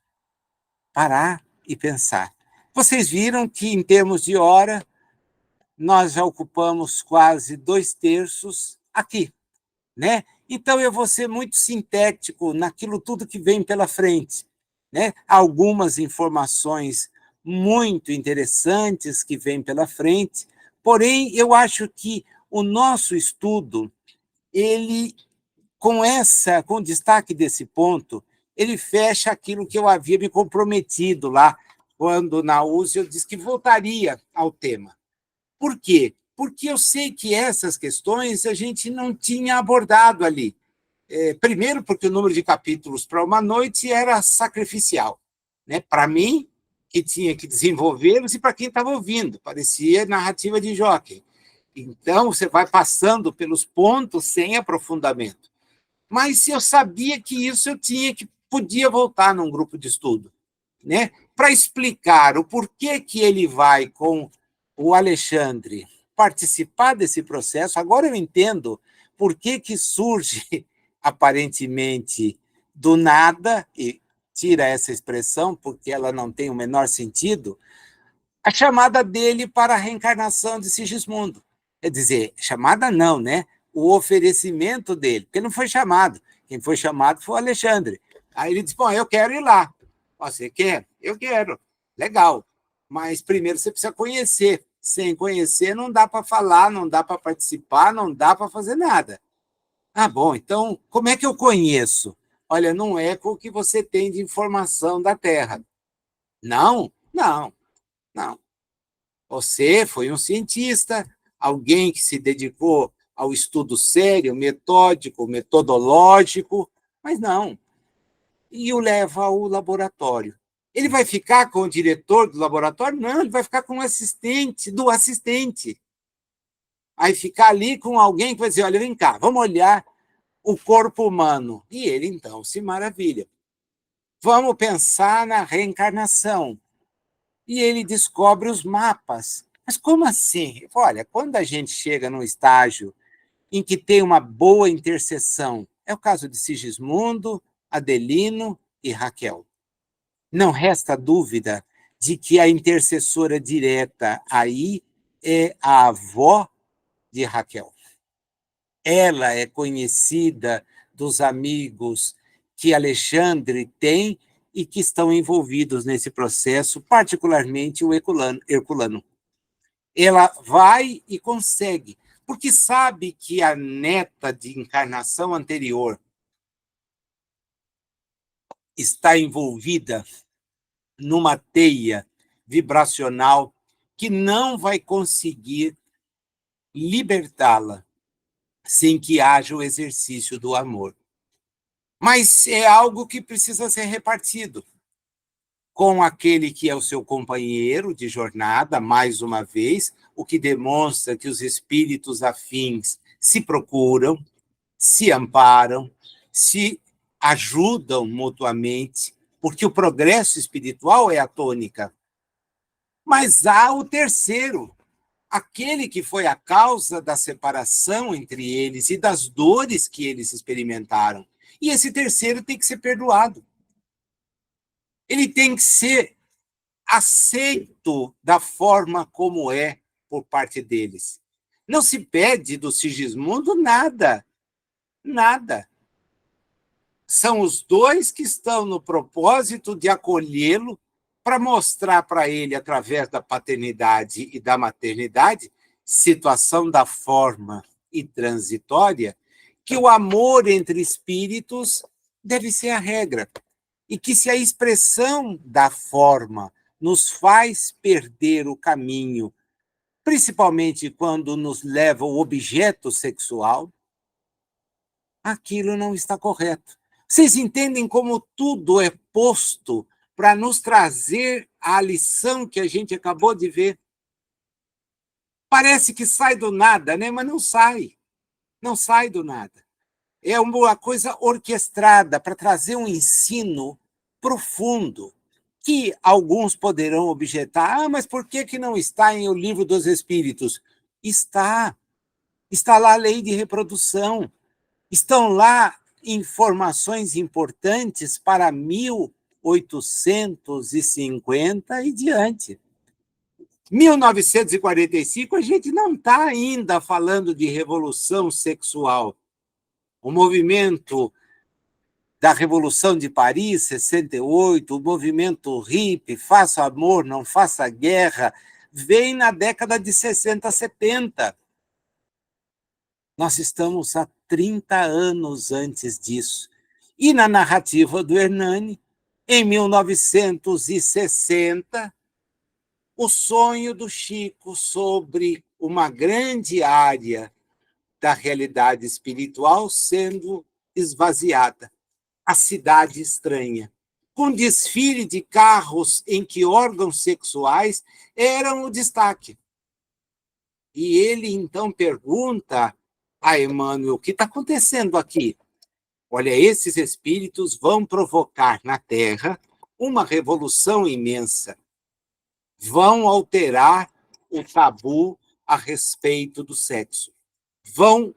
parar e pensar. Vocês viram que, em termos de hora, nós já ocupamos quase 2/3 aqui, né? Então, eu vou ser muito sintético naquilo tudo que vem pela frente, né? Algumas informações muito interessantes que vêm pela frente, porém, eu acho que o nosso estudo, ele, com o destaque desse ponto, ele fecha aquilo que eu havia me comprometido lá quando na USE eu disse que voltaria ao tema. Por quê? Porque eu sei que essas questões a gente não tinha abordado ali. Primeiro, porque o número de capítulos para uma noite era sacrificial, né? Para mim, que tinha que desenvolvê-los, e para quem estava ouvindo, parecia narrativa de jockey. Então, você vai passando pelos pontos sem aprofundamento. Mas eu sabia que isso eu tinha que podia voltar num grupo de estudo, né? Para explicar o porquê que ele vai com o Alexandre participar desse processo. Agora eu entendo por que surge, aparentemente, do nada, e tira essa expressão porque ela não tem o menor sentido, a chamada dele para a reencarnação de Sigismundo. Quer dizer, chamada não, né? O oferecimento dele, porque ele não foi chamado. Quem foi chamado foi o Alexandre. Aí ele disse, bom, eu quero ir lá. Você quer? Eu quero. Legal. Mas primeiro você precisa conhecer. Sem conhecer não dá para falar, não dá para participar, não dá para fazer nada. Ah, bom, então como é que eu conheço? Olha, não é com o que você tem de informação da Terra. Não, não, não. Você foi um cientista, alguém que se dedicou ao estudo sério, metódico, metodológico, mas não. E o leva ao laboratório. Ele vai ficar com o diretor do laboratório? Não, ele vai ficar com o assistente do assistente. Aí ficar ali com alguém que vai dizer, olha, vem cá, vamos olhar o corpo humano. E ele, então, se maravilha. Vamos pensar na reencarnação. E ele descobre os mapas. Mas como assim? Olha, quando a gente chega num estágio em que tem uma boa interseção, é o caso de Sigismundo, Adelino e Raquel. Não resta dúvida de que a intercessora direta aí é a avó de Raquel. Ela é conhecida dos amigos que Alexandre tem e que estão envolvidos nesse processo, particularmente o Herculano. Ela vai e consegue, porque sabe que a neta de encarnação anterior está envolvida numa teia vibracional que não vai conseguir libertá-la sem que haja o exercício do amor. Mas é algo que precisa ser repartido com aquele que é o seu companheiro de jornada, mais uma vez, o que demonstra que os espíritos afins se procuram, se amparam, se ajudam mutuamente, porque o progresso espiritual é a tônica. Mas há o terceiro, aquele que foi a causa da separação entre eles e das dores que eles experimentaram. E esse terceiro tem que ser perdoado. Ele tem que ser aceito da forma como é por parte deles. Não se pede do Sigismundo nada, nada. São os dois que estão no propósito de acolhê-lo para mostrar para ele, através da paternidade e da maternidade, situação da forma e transitória, que o amor entre espíritos deve ser a regra. E que se a expressão da forma nos faz perder o caminho, principalmente quando nos leva o objeto sexual, aquilo não está correto. Vocês entendem como tudo é posto para nos trazer a lição que a gente acabou de ver? Parece que sai do nada, né? Mas não sai. Não sai do nada. É uma coisa orquestrada para trazer um ensino profundo, que alguns poderão objetar, mas por que não está em O Livro dos Espíritos? Está. Está lá a lei de reprodução. Estão lá informações importantes para 1850 e diante. 1945, a gente não está ainda falando de revolução sexual. O movimento da Revolução de Paris, 68, o movimento hippie, faça amor, não faça guerra, vem na década de 60, 70. Nós estamos há 30 anos antes disso. E na narrativa do Hernani, Em 1960, o sonho do Chico sobre uma grande área da realidade espiritual sendo esvaziada. A cidade estranha, com desfile de carros em que órgãos sexuais eram o destaque. E ele, então, pergunta a Emmanuel, o que está acontecendo aqui? Olha, esses espíritos vão provocar na Terra uma revolução imensa. Vão alterar o tabu a respeito do sexo. Vão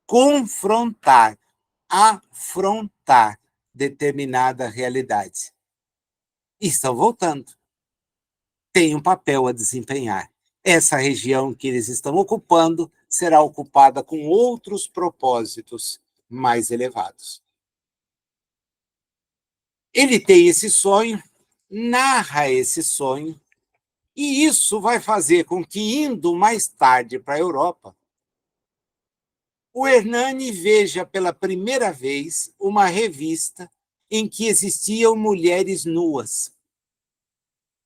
confrontar, afrontar determinada realidade. E estão voltando. Tem um papel a desempenhar. Essa região que eles estão ocupando será ocupada com outros propósitos mais elevados. Ele tem esse sonho, narra esse sonho, e isso vai fazer com que, indo mais tarde para a Europa, o Hernani veja pela primeira vez uma revista em que existiam mulheres nuas.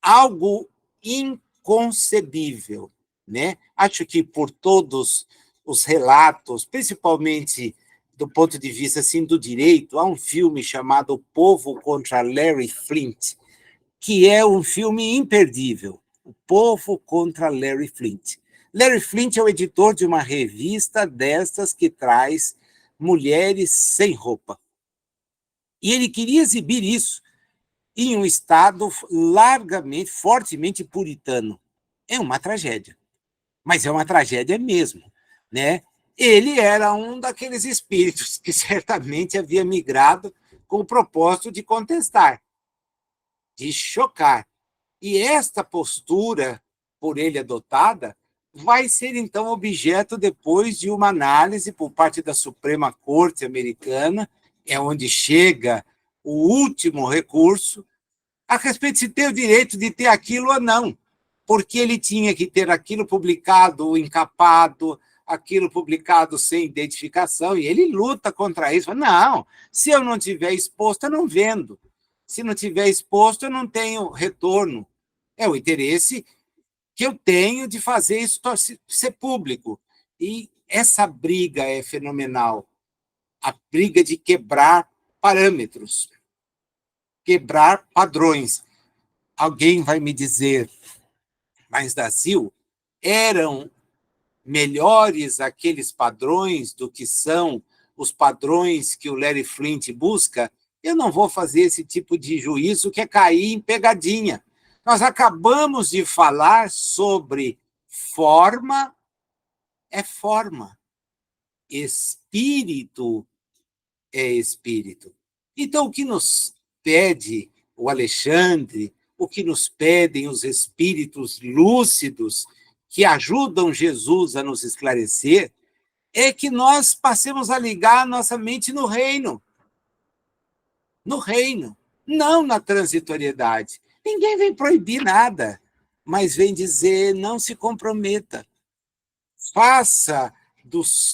Algo inconcebível, né? Acho que por todos os relatos, principalmente do ponto de vista assim, do direito, há um filme chamado O Povo contra Larry Flynt, que é um filme imperdível. O Povo contra Larry Flynt. Larry Flynt é o editor de uma revista destas que traz mulheres sem roupa. E ele queria exibir isso em um estado largamente, fortemente puritano. É uma tragédia, mas é uma tragédia mesmo, né? Ele era um daqueles espíritos que certamente havia migrado com o propósito de contestar, de chocar. E esta postura, por ele adotada, vai ser, então, objeto depois de uma análise por parte da Suprema Corte Americana, é onde chega o último recurso, a respeito de se ter o direito de ter aquilo ou não, porque ele tinha que ter aquilo publicado encapado, aquilo publicado sem identificação, e ele luta contra isso. Não, se eu não tiver exposto, eu não vendo. Se não tiver exposto, eu não tenho retorno. É o interesse que eu tenho de fazer isso ser público. E essa briga é fenomenal. A briga de quebrar parâmetros, quebrar padrões. Alguém vai me dizer, mas, Dacil, eram melhores aqueles padrões do que são os padrões que o Larry Flynt busca? Eu não vou fazer esse tipo de juízo que é cair em pegadinha. Nós acabamos de falar sobre forma é forma, espírito é espírito. Então, o que nos pede o Alexandre, o que nos pedem os espíritos lúcidos que ajudam Jesus a nos esclarecer, é que nós passemos a ligar a nossa mente no reino. No reino, não na transitoriedade. Ninguém vem proibir nada, mas vem dizer, não se comprometa. Faça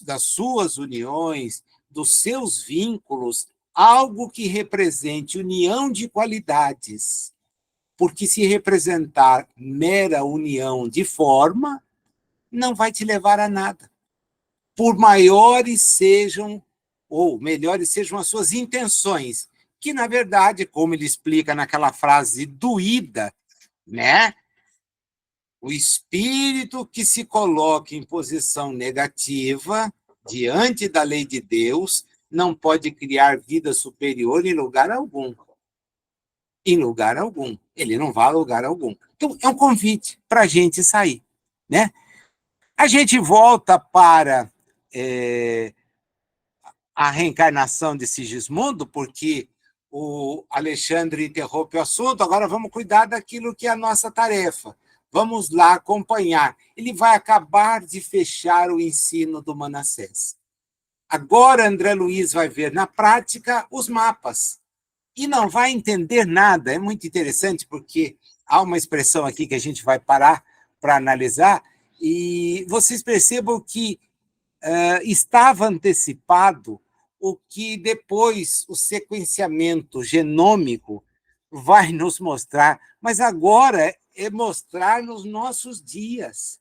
das suas uniões, dos seus vínculos, algo que represente união de qualidades. Porque se representar mera união de forma, não vai te levar a nada. Por maiores sejam, ou melhores sejam as suas intenções, que, na verdade, como ele explica naquela frase doída, né? O espírito que se coloca em posição negativa diante da lei de Deus não pode criar vida superior em lugar algum. Em lugar algum. Ele não vai a lugar algum. Então, é um convite para a gente sair, né? A gente volta para a reencarnação de Sigismundo, porque o Alexandre interrompe o assunto, agora vamos cuidar daquilo que é a nossa tarefa. Vamos lá acompanhar. Ele vai acabar de fechar o ensino do Manassés. Agora, André Luiz vai ver na prática os mapas e não vai entender nada. É muito interessante, porque há uma expressão aqui que a gente vai parar para analisar, e vocês percebam que estava antecipado o que depois o sequenciamento genômico vai nos mostrar, mas agora é mostrar nos nossos dias.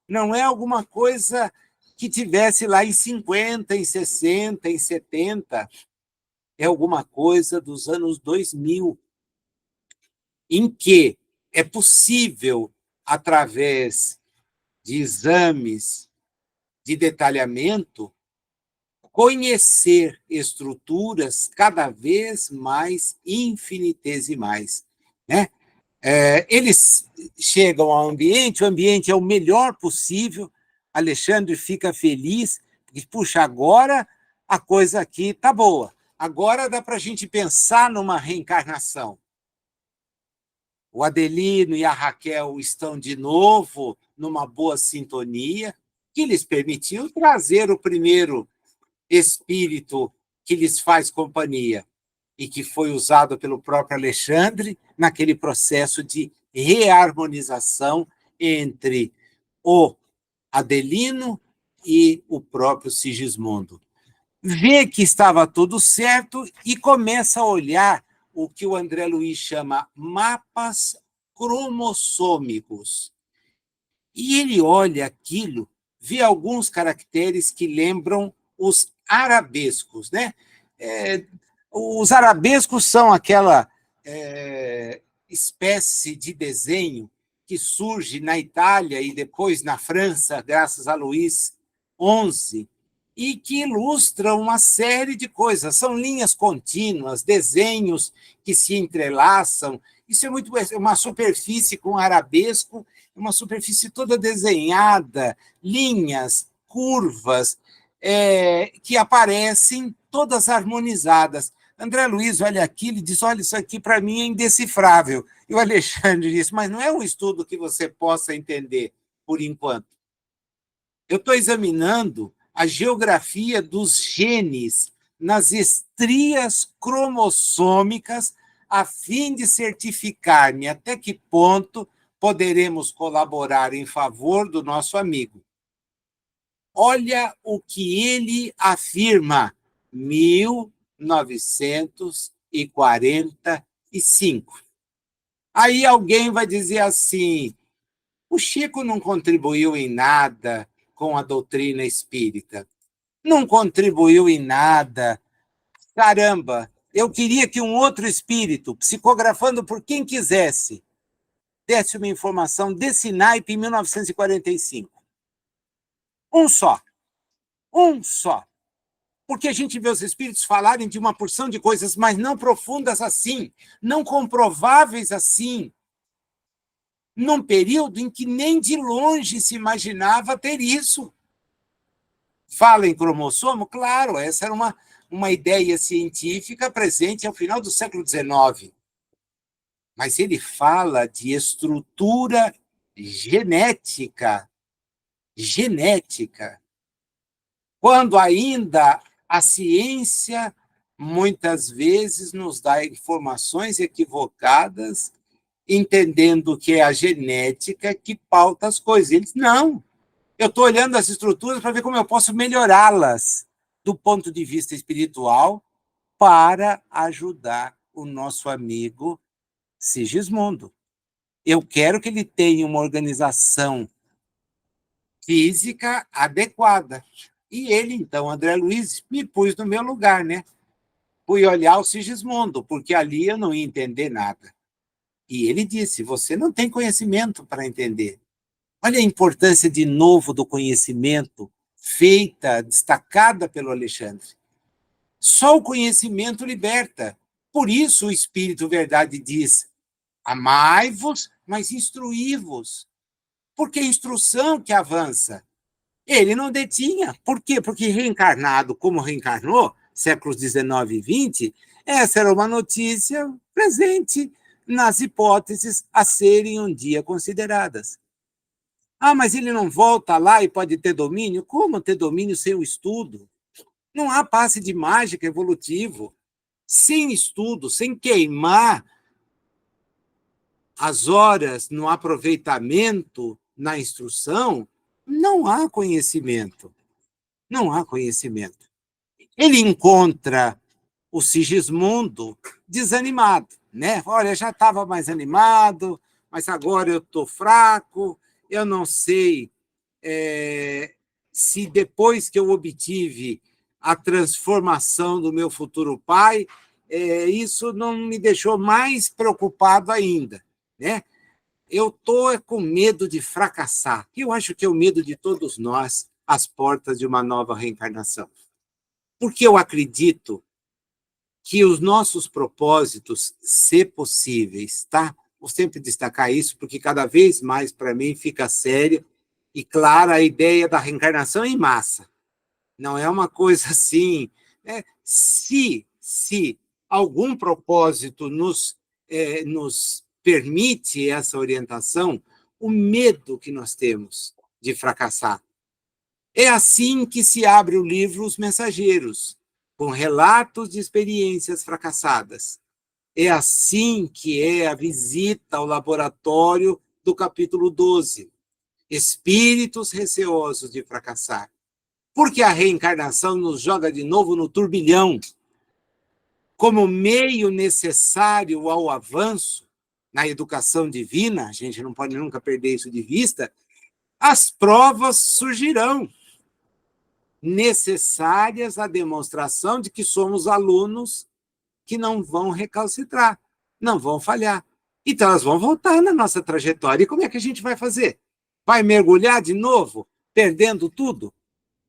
Não é alguma coisa que tivesse lá em 50, em 60, em 70. É alguma coisa dos anos 2000, em que é possível, através de exames de detalhamento, conhecer estruturas cada vez mais infinitesimais, né? Eles chegam ao ambiente, o ambiente é o melhor possível, Alexandre fica feliz, porque, puxa, agora a coisa aqui está boa, agora dá para a gente pensar numa reencarnação. O Adelino e a Raquel estão de novo numa boa sintonia, que lhes permitiu trazer o primeiro espírito que lhes faz companhia e que foi usado pelo próprio Alexandre naquele processo de reharmonização entre o Adelino e o próprio Sigismundo. Vê que estava tudo certo e começa a olhar o que o André Luiz chama mapas cromossômicos. E ele olha aquilo, vê alguns caracteres que lembram os arabescos, né? Os arabescos são aquela espécie de desenho que surge na Itália e depois na França, graças a Luís XI, e que ilustram uma série de coisas. São linhas contínuas, desenhos que se entrelaçam. Isso é muito uma superfície com arabesco, uma superfície toda desenhada, linhas, curvas, que aparecem todas harmonizadas. André Luiz olha aquilo e diz, olha, isso aqui para mim é indecifrável. E o Alexandre disse, mas não é um estudo que você possa entender por enquanto. Eu estou examinando a geografia dos genes nas estrias cromossômicas a fim de certificar-me até que ponto poderemos colaborar em favor do nosso amigo. Olha o que ele afirma, 1945. Aí alguém vai dizer assim, o Chico não contribuiu em nada com a doutrina espírita. Não contribuiu em nada. Caramba, eu queria que um outro espírito, psicografando por quem quisesse, desse uma informação desse naipe em 1945. Um só. Porque a gente vê os espíritos falarem de uma porção de coisas, mas não profundas assim, não comprováveis assim, num período em que nem de longe se imaginava ter isso. Fala em cromossomo? Claro, essa era uma ideia científica presente ao final do século XIX. Mas ele fala de estrutura genética. Quando ainda a ciência, muitas vezes, nos dá informações equivocadas, entendendo que é a genética que pauta as coisas. Eles, não. Eu estou olhando as estruturas para ver como eu posso melhorá-las do ponto de vista espiritual para ajudar o nosso amigo Sigismundo. Eu quero que ele tenha uma organização física adequada. E ele, então, André Luiz, me pôs no meu lugar, né? Fui olhar o Sigismundo, porque ali eu não ia entender nada. E ele disse, você não tem conhecimento para entender. Olha a importância, de novo, do conhecimento, feita, destacada pelo Alexandre. Só o conhecimento liberta. Por isso o Espírito Verdade diz, amai-vos, mas instruí-vos. Porque é a instrução que avança. Ele não detinha. Por quê? Porque reencarnado, como reencarnou, séculos XIX e XX, essa era uma notícia presente nas hipóteses a serem um dia consideradas. Ah, mas ele não volta lá e pode ter domínio? Como ter domínio sem o estudo? Não há passe de mágica evolutivo. Sem estudo, sem queimar as horas no aproveitamento, na instrução, não há conhecimento. Não há conhecimento. Ele encontra o Sigismundo desanimado. né? Olha, já estava mais animado, mas agora eu estou fraco, eu não sei se depois que eu obtive a transformação do meu futuro pai, isso não me deixou mais preocupado ainda, né? Eu estou com medo de fracassar. Eu acho que é o medo de todos nós às portas de uma nova reencarnação. Porque eu acredito que os nossos propósitos, se possíveis, tá? Vou sempre destacar isso, porque cada vez mais, para mim, fica séria e clara a ideia da reencarnação em massa. Não é uma coisa assim. Né? Se algum propósito nos permite essa orientação, o medo que nós temos de fracassar. É assim que se abre o livro Os Mensageiros, com relatos de experiências fracassadas. É assim que é a visita ao laboratório do capítulo 12. Espíritos receosos de fracassar. Porque a reencarnação nos joga de novo no turbilhão, como meio necessário ao avanço na educação divina, a gente não pode nunca perder isso de vista, as provas surgirão, necessárias à demonstração de que somos alunos que não vão recalcitrar, não vão falhar. Então, elas vão voltar na nossa trajetória. E como é que a gente vai fazer? Vai mergulhar de novo, perdendo tudo?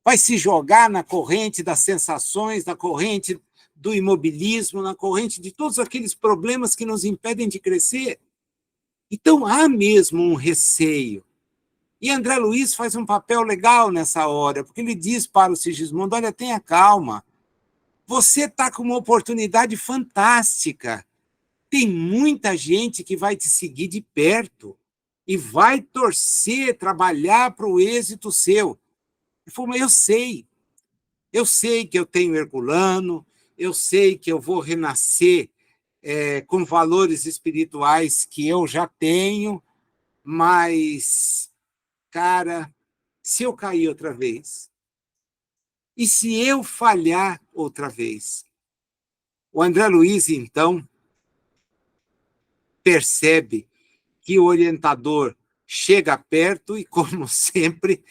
Vai se jogar na corrente das sensações, na corrente do imobilismo, na corrente de todos aqueles problemas que nos impedem de crescer? Então, há mesmo um receio. E André Luiz faz um papel legal nessa hora, porque ele diz para o Sigismundo, olha, tenha calma, você está com uma oportunidade fantástica. Tem muita gente que vai te seguir de perto e vai torcer, trabalhar para o êxito seu. Ele falou, mas eu sei que eu tenho Herculano, eu sei que eu vou renascer com valores espirituais que eu já tenho, mas, cara, se eu cair outra vez, e se eu falhar outra vez? O André Luiz, então, percebe que o orientador chega perto e, como sempre,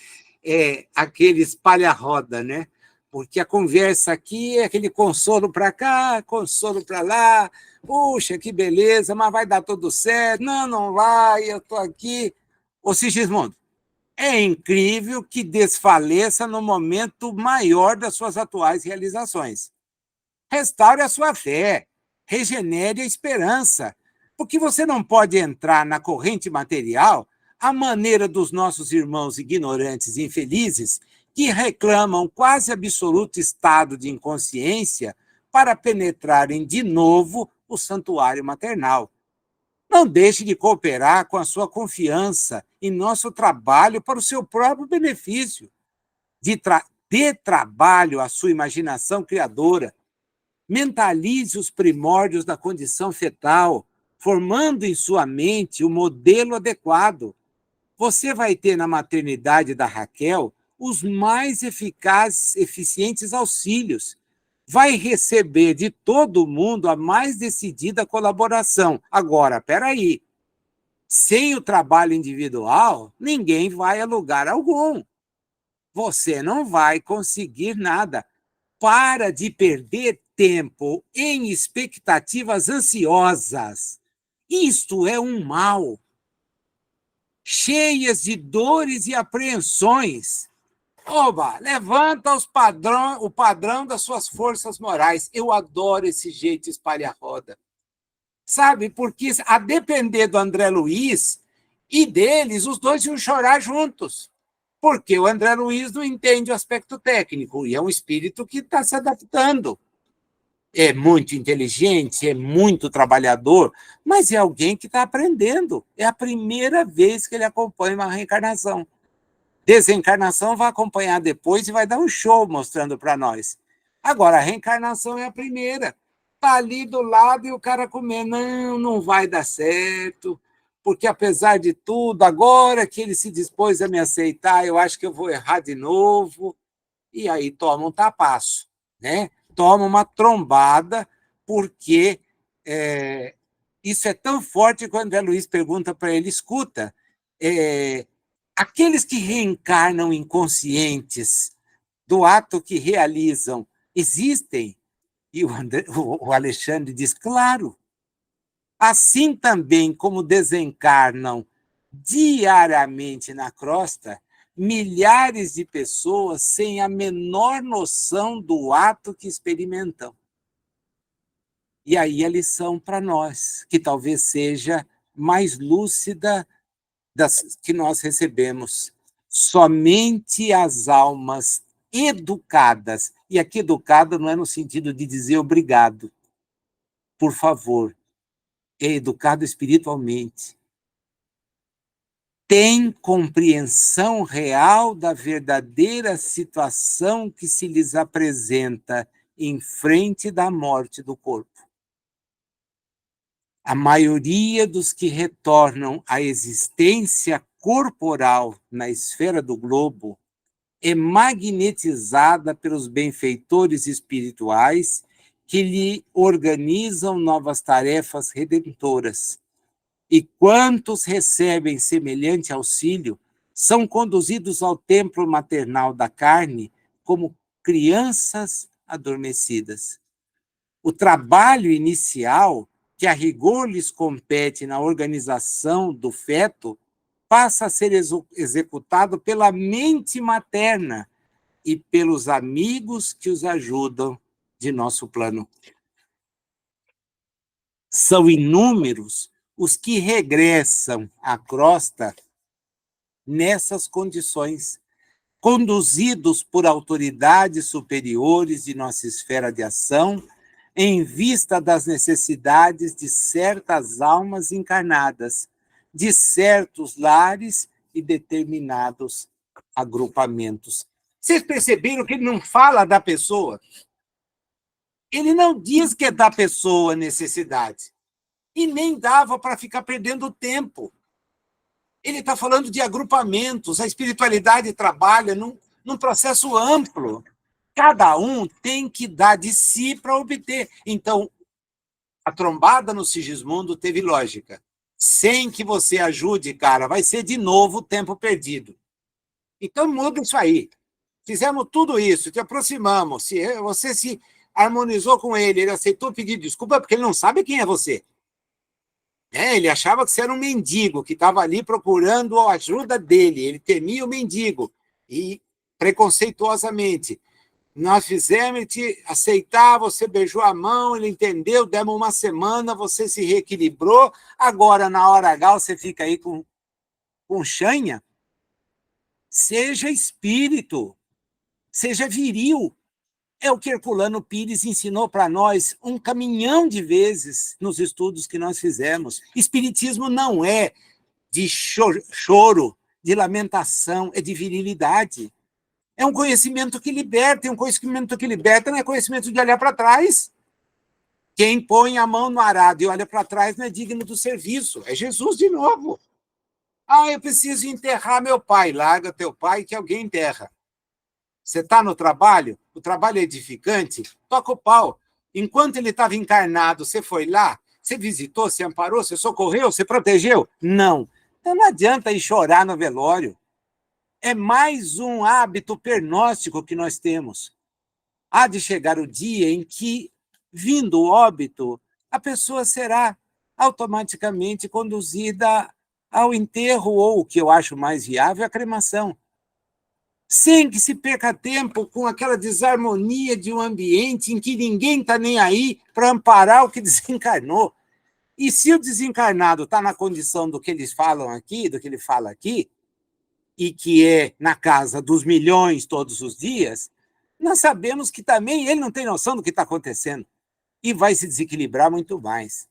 é aquele espalha-roda, né? Porque a conversa aqui é aquele consolo para cá, consolo para lá, puxa, que beleza, mas vai dar tudo certo, não, não vai, eu estou aqui. Ô, Sigismundo, é incrível que desfaleça no momento maior das suas atuais realizações. Restaure a sua fé, regenere a esperança, porque você não pode entrar na corrente material à maneira dos nossos irmãos ignorantes e infelizes que reclamam quase absoluto estado de inconsciência para penetrarem de novo o santuário maternal. Não deixe de cooperar com a sua confiança em nosso trabalho para o seu próprio benefício. Dê trabalho à sua imaginação criadora. Mentalize os primórdios da condição fetal, formando em sua mente o modelo adequado. Você vai ter na maternidade da Raquel os mais eficazes, eficientes auxílios. Vai receber de todo mundo a mais decidida colaboração. Agora, espera aí. Sem o trabalho individual, ninguém vai a lugar algum. Você não vai conseguir nada. Para de perder tempo em expectativas ansiosas. Isto é um mal. Cheias de dores e apreensões. Oba, levanta o padrão das suas forças morais. Eu adoro esse jeito espalha-roda. Sabe, porque a depender do André Luiz e deles, os dois iam chorar juntos. Porque o André Luiz não entende o aspecto técnico e é um espírito que está se adaptando. É muito inteligente, é muito trabalhador, mas é alguém que está aprendendo. É a primeira vez que ele acompanha uma reencarnação. Desencarnação vai acompanhar depois e vai dar um show mostrando para nós. Agora, a reencarnação é a primeira. Está ali do lado e o cara comendo. Não, não vai dar certo, porque apesar de tudo, agora que ele se dispôs a me aceitar, eu acho que eu vou errar de novo. E aí toma um tapaço, né? Toma uma trombada, porque Isso é tão forte quando André Luiz pergunta para ele, escuta, aqueles que reencarnam inconscientes do ato que realizam, existem? E o Alexandre diz, claro. Assim também como desencarnam diariamente na crosta, milhares de pessoas sem a menor noção do ato que experimentam. E aí a lição para nós, que talvez seja mais lúcida das que nós recebemos. Somente as almas educadas, e aqui educado não é no sentido de dizer obrigado, por favor, é educado espiritualmente, tem compreensão real da verdadeira situação que se lhes apresenta em frente da morte do corpo. A maioria dos que retornam à existência corporal na esfera do globo é magnetizada pelos benfeitores espirituais que lhe organizam novas tarefas redentoras. E quantos recebem semelhante auxílio são conduzidos ao templo maternal da carne como crianças adormecidas. O trabalho inicial, que a rigor lhes compete na organização do feto, passa a ser executado pela mente materna e pelos amigos que os ajudam de nosso plano. São inúmeros os que regressam à crosta nessas condições, conduzidos por autoridades superiores de nossa esfera de ação, em vista das necessidades de certas almas encarnadas, de certos lares e determinados agrupamentos. Vocês perceberam que ele não fala da pessoa? Ele não diz que é da pessoa a necessidade. E nem dava para ficar perdendo tempo. Ele está falando de agrupamentos, a espiritualidade trabalha num processo amplo. Cada um tem que dar de si para obter. Então, a trombada no Sigismundo teve lógica. Sem que você ajude, cara, vai ser de novo tempo perdido. Então, muda isso aí. Fizemos tudo isso, te aproximamos, você se harmonizou com ele, ele aceitou pedir desculpa porque ele não sabe quem é você. Ele achava que você era um mendigo que estava ali procurando a ajuda dele, ele temia o mendigo, e preconceituosamente. Nós fizemos ele te aceitar, você beijou a mão, ele entendeu, demos uma semana, você se reequilibrou, agora, na hora H, você fica aí com chanha. Seja espírito, seja viril. É o que Herculano Pires ensinou para nós um caminhão de vezes nos estudos que nós fizemos. Espiritismo não é de choro, de lamentação, é de virilidade. É um conhecimento que liberta, e um conhecimento que liberta não é conhecimento de olhar para trás. Quem põe a mão no arado e olha para trás não é digno do serviço. É Jesus de novo. Eu preciso enterrar meu pai. Larga teu pai que alguém enterra. Você está no trabalho, o trabalho é edificante, toca o pau. Enquanto ele estava encarnado, você foi lá, você visitou, você amparou, você socorreu, você protegeu? Não. Então não adianta ir chorar no velório. É mais um hábito pernóstico que nós temos. Há de chegar o dia em que, vindo o óbito, a pessoa será automaticamente conduzida ao enterro, ou, o que eu acho mais viável, a cremação. Sem que se perca tempo com aquela desarmonia de um ambiente em que ninguém está nem aí para amparar o que desencarnou. E se o desencarnado está na condição do que eles falam aqui, do que ele fala aqui, e que é na casa dos milhões todos os dias, nós sabemos que também ele não tem noção do que está acontecendo e vai se desequilibrar muito mais.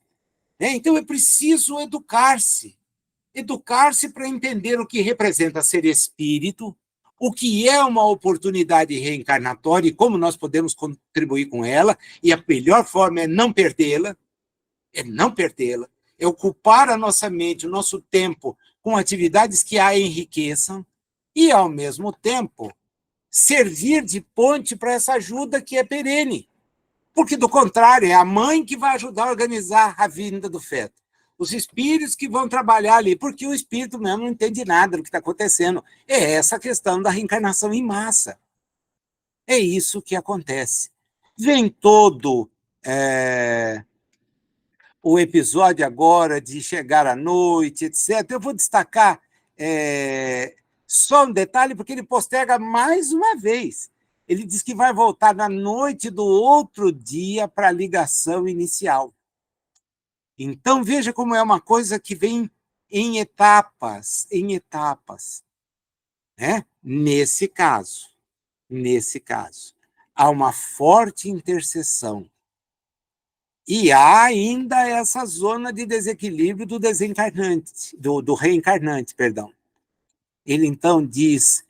Então é preciso educar-se para entender o que representa ser espírito, o que é uma oportunidade reencarnatória e como nós podemos contribuir com ela, e a melhor forma é não perdê-la, é ocupar a nossa mente, o nosso tempo, com atividades que a enriqueçam e, ao mesmo tempo, servir de ponte para essa ajuda que é perene. Porque, do contrário, é a mãe que vai ajudar a organizar a vinda do feto. Os espíritos que vão trabalhar ali, porque o espírito mesmo não entende nada do que está acontecendo. É essa questão da reencarnação em massa. É isso que acontece. Vem todo o episódio agora de chegar à noite, etc. Eu vou destacar só um detalhe, porque ele posterga mais uma vez. Ele diz que vai voltar na noite do outro dia para a ligação inicial. Então, veja como é uma coisa que vem em etapas, né? Nesse caso, há uma forte interseção. E há ainda essa zona de desequilíbrio do desencarnante, do reencarnante, perdão. Ele então diz,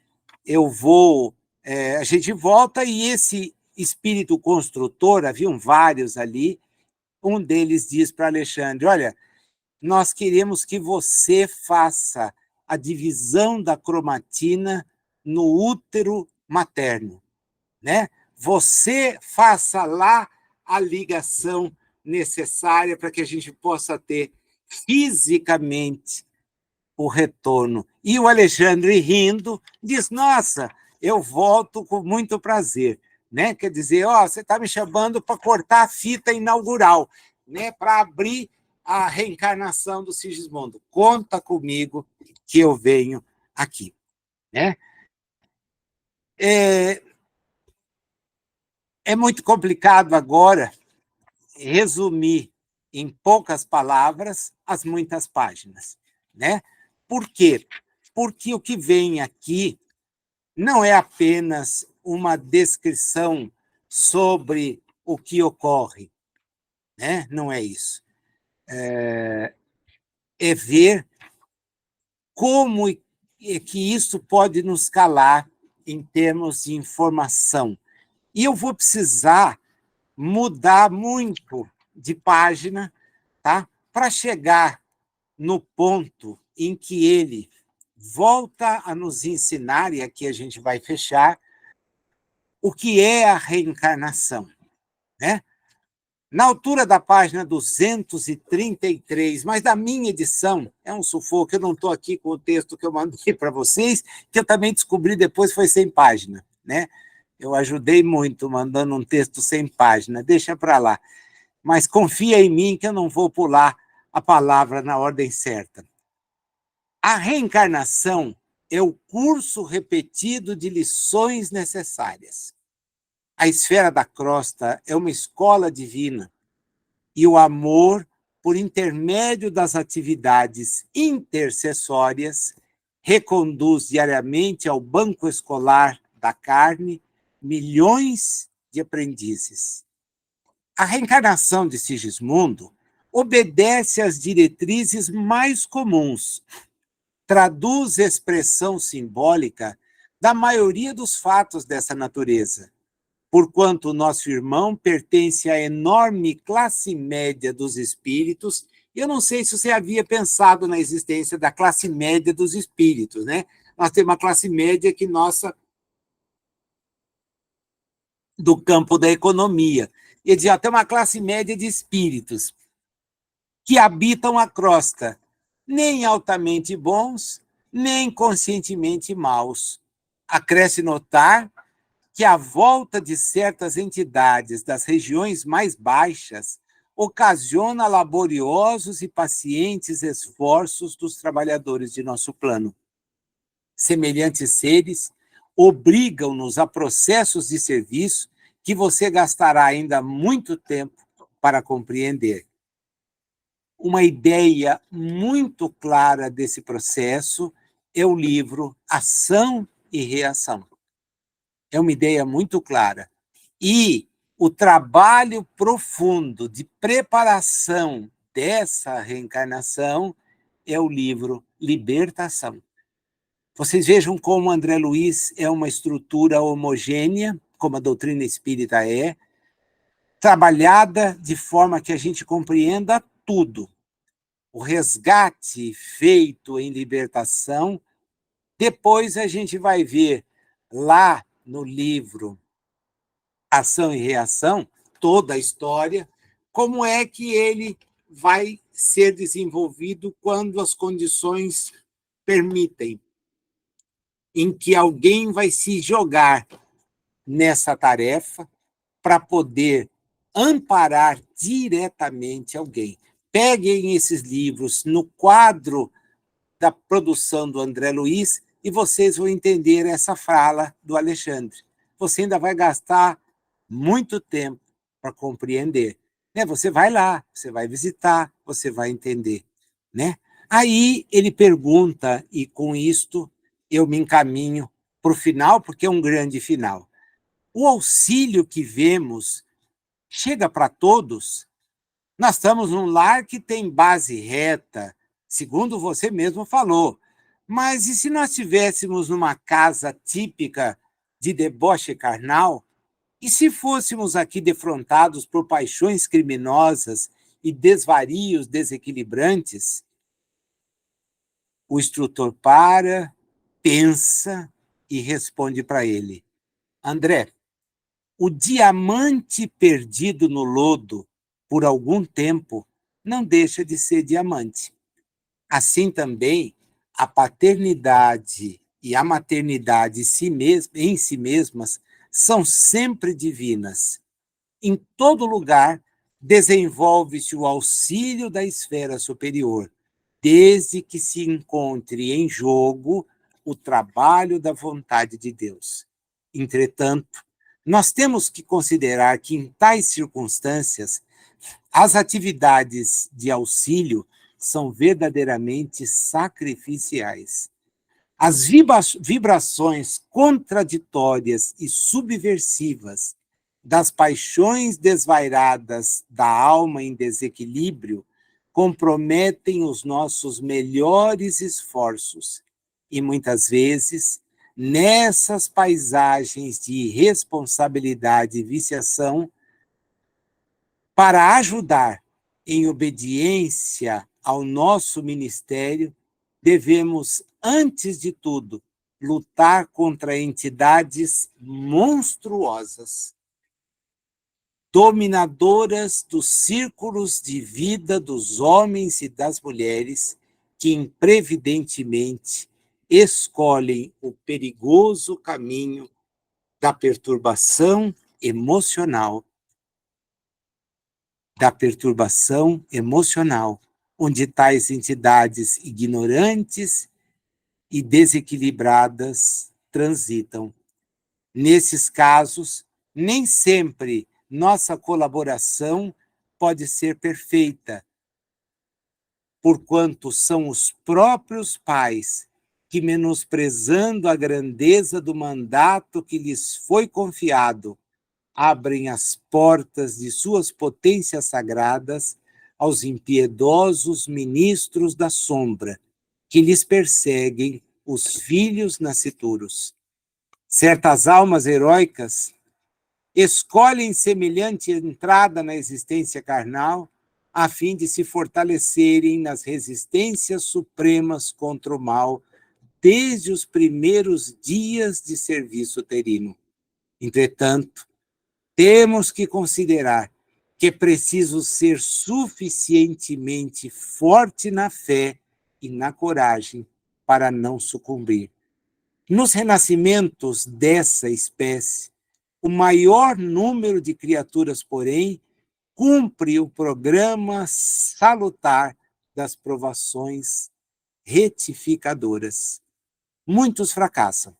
a gente volta, e esse espírito construtor, haviam vários ali, um deles diz para Alexandre, olha, nós queremos que você faça a divisão da cromatina no útero materno, né? Você faça lá a ligação necessária para que a gente possa ter fisicamente o retorno. E o Alexandre, rindo, diz, nossa, eu volto com muito prazer. Né? Quer dizer, você está me chamando para cortar a fita inaugural, né? Para abrir a reencarnação do Sigismundo. Conta comigo que eu venho aqui. Né? É muito complicado agora resumir em poucas palavras as muitas páginas. Né? Por quê? Porque o que vem aqui não é apenas uma descrição sobre o que ocorre, né? Não é isso. É ver como é que isso pode nos calar em termos de informação. E eu vou precisar mudar muito de página, tá? Para chegar no ponto em que ele volta a nos ensinar, e aqui a gente vai fechar, o que é a reencarnação. Né? Na altura da página 233, mas da minha edição, é um sufoco, eu não estou aqui com o texto que eu mandei para vocês, que eu também descobri depois foi 100 páginas. Né? Eu ajudei muito mandando um texto 100 páginas, deixa para lá. Mas confia em mim que eu não vou pular a palavra na ordem certa. A reencarnação é o curso repetido de lições necessárias. A esfera da crosta é uma escola divina e o amor, por intermédio das atividades intercessórias, reconduz diariamente ao banco escolar da carne milhões de aprendizes. A reencarnação de Sigismundo obedece às diretrizes mais comuns, traduz expressão simbólica da maioria dos fatos dessa natureza, porquanto o nosso irmão pertence à enorme classe média dos espíritos. Eu não sei se você havia pensado na existência da classe média dos espíritos, né? Nós temos uma classe média que nossa do campo da economia. E dizia, tem uma classe média de espíritos que habitam a crosta, nem altamente bons, nem conscientemente maus. Acresce notar que a volta de certas entidades das regiões mais baixas ocasiona laboriosos e pacientes esforços dos trabalhadores de nosso plano. Semelhantes seres obrigam-nos a processos de serviço que você gastará ainda muito tempo para compreender. Uma ideia muito clara desse processo é o livro Ação e Reação. É uma ideia muito clara. E o trabalho profundo de preparação dessa reencarnação é o livro Libertação. Vocês vejam como André Luiz é uma estrutura homogênea, como a doutrina espírita é, trabalhada de forma que a gente compreenda tudo. O resgate feito em libertação, depois a gente vai ver lá no livro Ação e Reação, toda a história, como é que ele vai ser desenvolvido quando as condições permitem, em que alguém vai se jogar nessa tarefa para poder amparar diretamente alguém. Peguem esses livros no quadro da produção do André Luiz e vocês vão entender essa fala do Alexandre. Você ainda vai gastar muito tempo para compreender. Né? Você vai lá, você vai visitar, você vai entender. Né? Aí ele pergunta, e com isto eu me encaminho para o final, porque é um grande final. O auxílio que vemos chega para todos? Nós estamos num lar que tem base reta, segundo você mesmo falou. Mas e se nós estivéssemos numa casa típica de deboche carnal? E se fôssemos aqui defrontados por paixões criminosas e desvarios desequilibrantes? O instrutor para, pensa e responde para ele: André, o diamante perdido no lodo por algum tempo não deixa de ser diamante. Assim também, a paternidade e a maternidade em si mesmas são sempre divinas. Em todo lugar, desenvolve-se o auxílio da esfera superior, desde que se encontre em jogo o trabalho da vontade de Deus. Entretanto, nós temos que considerar que, em tais circunstâncias, as atividades de auxílio são verdadeiramente sacrificiais. As vibrações contraditórias e subversivas das paixões desvairadas da alma em desequilíbrio comprometem os nossos melhores esforços e, muitas vezes, nessas paisagens de irresponsabilidade e viciação, para ajudar em obediência ao nosso ministério, devemos, antes de tudo, lutar contra entidades monstruosas, dominadoras dos círculos de vida dos homens e das mulheres, que imprevidentemente escolhem o perigoso caminho da perturbação emocional, onde tais entidades ignorantes e desequilibradas transitam. Nesses casos, nem sempre nossa colaboração pode ser perfeita, porquanto são os próprios pais que, menosprezando a grandeza do mandato que lhes foi confiado, abrem as portas de suas potências sagradas aos impiedosos ministros da sombra, que lhes perseguem os filhos nascituros. Certas almas heróicas escolhem semelhante entrada na existência carnal a fim de se fortalecerem nas resistências supremas contra o mal desde os primeiros dias de serviço uterino. Entretanto, temos que considerar que é preciso ser suficientemente forte na fé e na coragem para não sucumbir. Nos renascimentos dessa espécie, o maior número de criaturas, porém, cumpre o programa salutar das provações retificadoras. Muitos fracassam.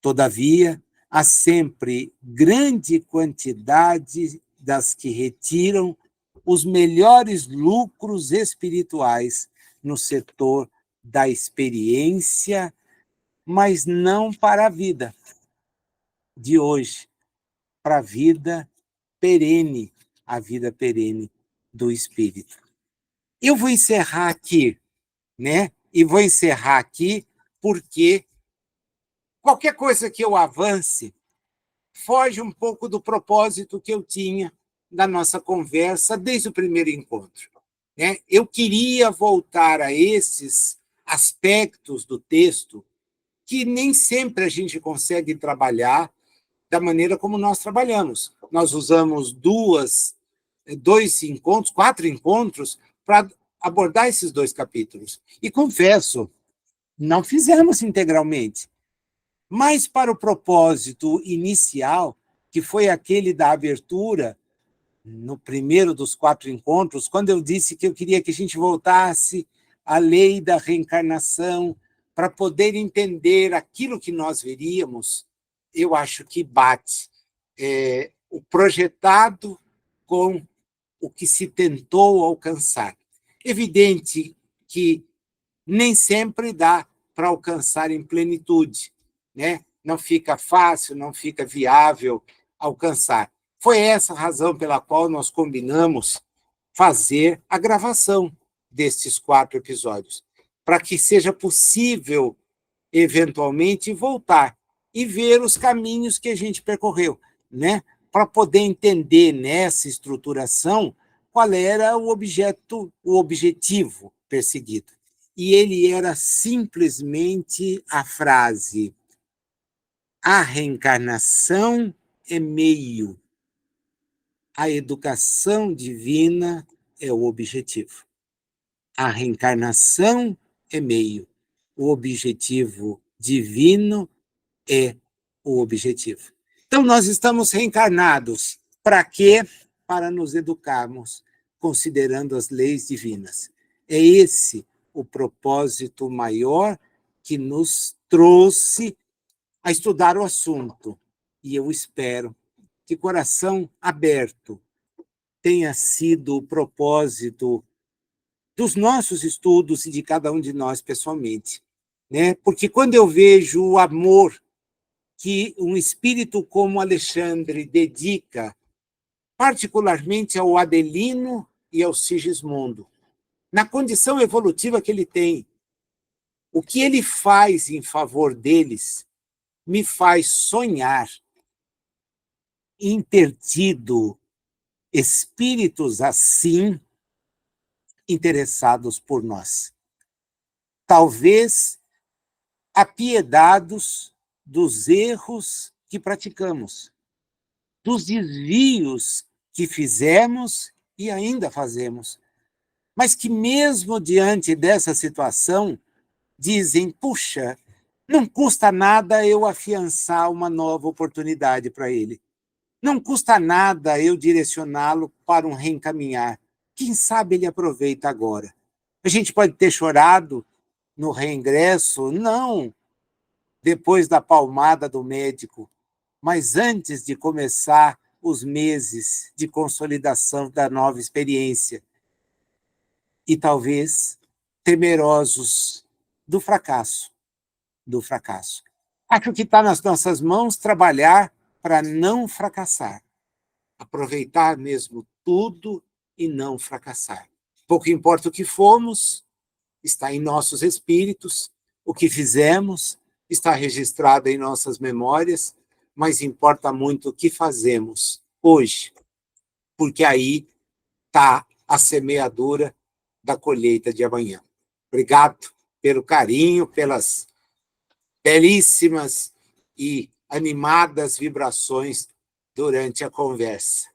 Todavia, há sempre grande quantidade das que retiram os melhores lucros espirituais no setor da experiência, mas não para a vida de hoje, para a vida perene, a vida perene do espírito. Eu vou encerrar aqui, né? E vou encerrar aqui porque qualquer coisa que eu avance foge um pouco do propósito que eu tinha da nossa conversa desde o primeiro encontro. Né? Eu queria voltar a esses aspectos do texto que nem sempre a gente consegue trabalhar da maneira como nós trabalhamos. Nós usamos 4 encontros para abordar esses 2 capítulos. E confesso, não fizemos integralmente, mas para o propósito inicial, que foi aquele da abertura, no primeiro dos 4 encontros, quando eu disse que eu queria que a gente voltasse à lei da reencarnação para poder entender aquilo que nós veríamos, eu acho que bate o projetado com o que se tentou alcançar. Evidente que nem sempre dá para alcançar em plenitude, né? Não fica fácil, não fica viável alcançar. Foi essa a razão pela qual nós combinamos fazer a gravação destes 4 episódios, para que seja possível, eventualmente, voltar e ver os caminhos que a gente percorreu, né? Para poder entender nessa estruturação qual era o objetivo perseguido. E ele era simplesmente a frase: a reencarnação é meio, a educação divina é o objetivo. A reencarnação é meio, o objetivo divino é o objetivo. Então, nós estamos reencarnados. Para quê? Para nos educarmos, considerando as leis divinas. É esse o propósito maior que nos trouxe a estudar o assunto. E eu espero que coração aberto tenha sido o propósito dos nossos estudos e de cada um de nós pessoalmente, né? Porque quando eu vejo o amor que um espírito como Alexandre dedica, particularmente ao Adelino e ao Sigismundo, na condição evolutiva que ele tem, o que ele faz em favor deles me faz sonhar em ter tido espíritos assim interessados por nós. Talvez apiedados dos erros que praticamos, dos desvios que fizemos e ainda fazemos, mas que mesmo diante dessa situação dizem: puxa, não custa nada eu afiançar uma nova oportunidade para ele. Não custa nada eu direcioná-lo para um reencaminhar. Quem sabe ele aproveita agora. A gente pode ter chorado no reingresso, não depois da palmada do médico, mas antes de começar os meses de consolidação da nova experiência. E talvez temerosos do fracasso. Acho que está nas nossas mãos trabalhar para não fracassar. Aproveitar mesmo tudo e não fracassar. Pouco importa o que fomos, está em nossos espíritos, o que fizemos está registrado em nossas memórias, mas importa muito o que fazemos hoje, porque aí está a semeadura da colheita de amanhã. Obrigado pelo carinho, pelas belíssimas e animadas vibrações durante a conversa.